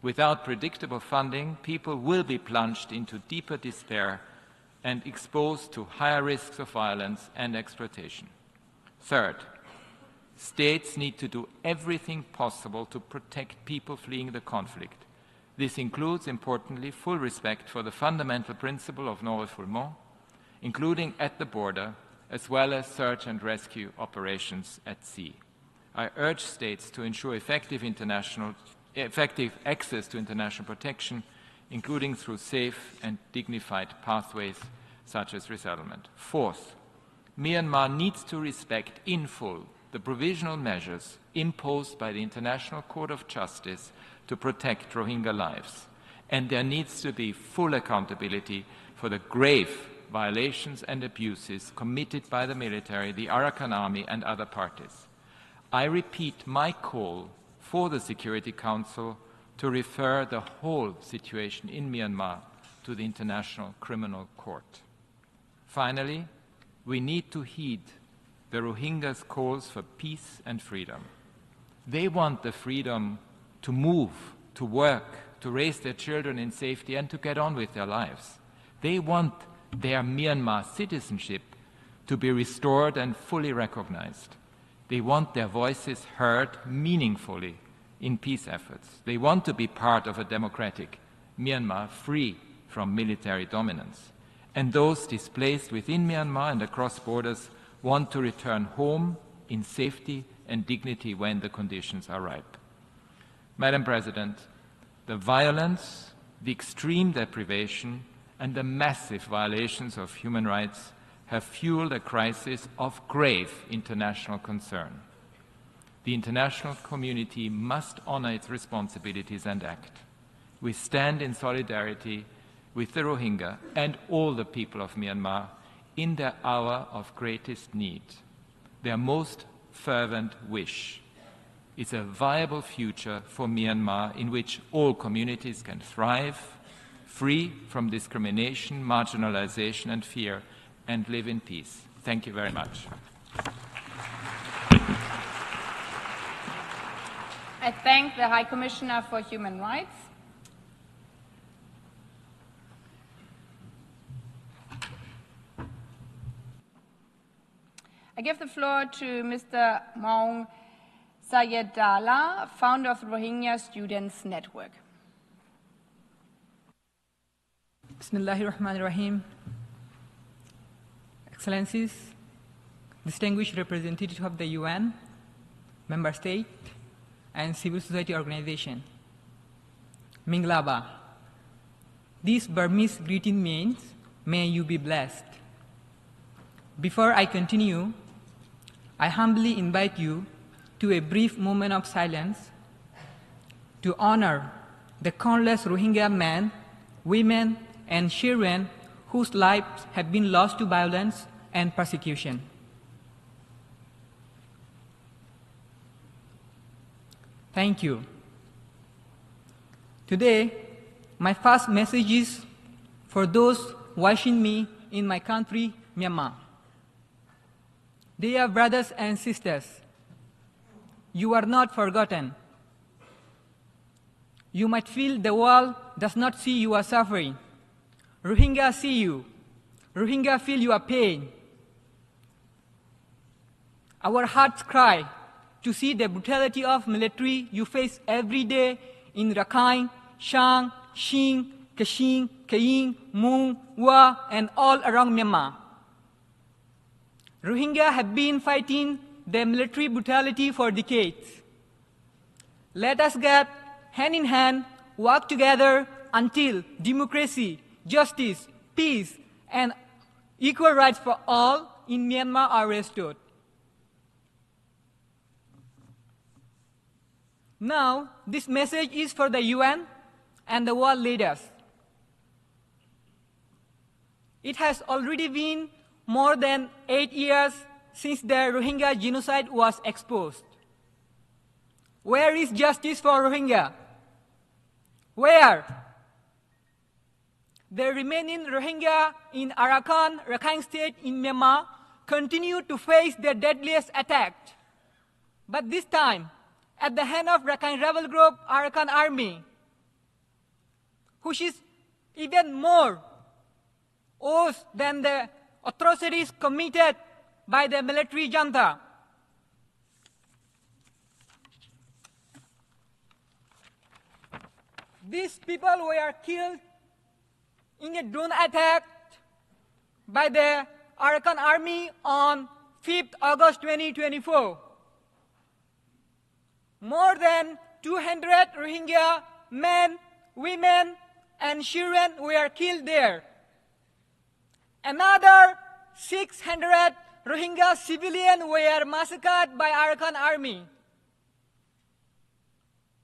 Without predictable funding, people will be plunged into deeper despair and exposed to higher risks of violence and exploitation. Third, States need to do everything possible to protect people fleeing the conflict. This includes, importantly, full respect for the fundamental principle of non-refoulement, including at the border, as well as search and rescue operations at sea. I urge states to ensure effective access to international protection, including through safe and dignified pathways such as resettlement. Fourth, Myanmar needs to respect in full the provisional measures imposed by the International Court of Justice to protect Rohingya lives, and there needs to be full accountability for the grave violations and abuses committed by the military, the Arakan Army, and other parties. I repeat my call for the Security Council to refer the whole situation in Myanmar to the International Criminal Court. Finally, we need to heed the Rohingyas' calls for peace and freedom. They want the freedom to move, to work, to raise their children in safety, and to get on with their lives. They want their Myanmar citizenship to be restored and fully recognized. They want their voices heard meaningfully in peace efforts. They want to be part of a democratic Myanmar free from military dominance. And those displaced within Myanmar and across borders want to return home in safety and dignity when the conditions are ripe. Madam President, the violence, the extreme deprivation, and the massive violations of human rights have fueled a crisis of grave international concern. The international community must honor its responsibilities and act. We stand in solidarity with the Rohingya and all the people of Myanmar in their hour of greatest need. Their most fervent wish is a viable future for Myanmar in which all communities can thrive, free from discrimination, marginalization, and fear, and live in peace. Thank you very much. I thank the High Commissioner for Human Rights. I give the floor to Mr. Maung Sayedala, founder of the Rohingya Students Network. Bismillahirrahmanirrahim. Excellencies, distinguished representatives of the UN, member state, and civil society organization. Minglaba. This Burmese greeting means, may you be blessed. Before I continue, I humbly invite you to a brief moment of silence to honor the countless Rohingya men, women, and children whose lives have been lost to violence and persecution. Thank you. Today, my first message is for those watching me in my country, Myanmar. Dear brothers and sisters, you are not forgotten. You might feel the world does not see your suffering. Rohingya see you. Rohingya feel your pain. Our hearts cry to see the brutality of military you face every day in Rakhine, Shang, Shin, Kachin, Kayin, Mung, Wa, and all around Myanmar. Rohingya have been fighting the military brutality for decades. Let us get hand in hand, work together until democracy, justice, peace, and equal rights for all in Myanmar are restored. Now, this message is for the UN and the world leaders. It has already been more than 8 years since the Rohingya genocide was exposed. Where is justice for Rohingya? Where? The remaining Rohingya in Arakan, Rakhine State in Myanmar continue to face the deadliest attack. But this time, at the hand of Rakhine rebel group Arakan Army, which is even more worse than the atrocities committed by the military junta. These people were killed in a drone attack by the Arakan Army on 5th August 2024. More than 200 Rohingya men, women, and children were killed there. Another 600 Rohingya civilians were massacred by Arakan Army.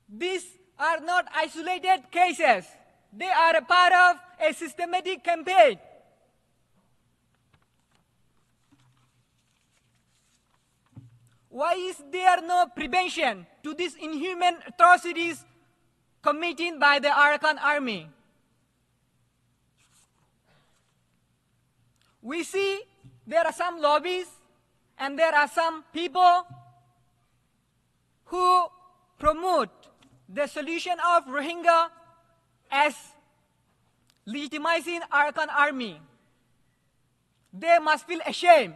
These are not isolated cases. They are a part of a systematic campaign. Why is there no prevention to these inhuman atrocities committed by the Arakan Army? We see there are some lobbies and there are some people who promote the solution of Rohingya as legitimizing Arakan Army. They must feel ashamed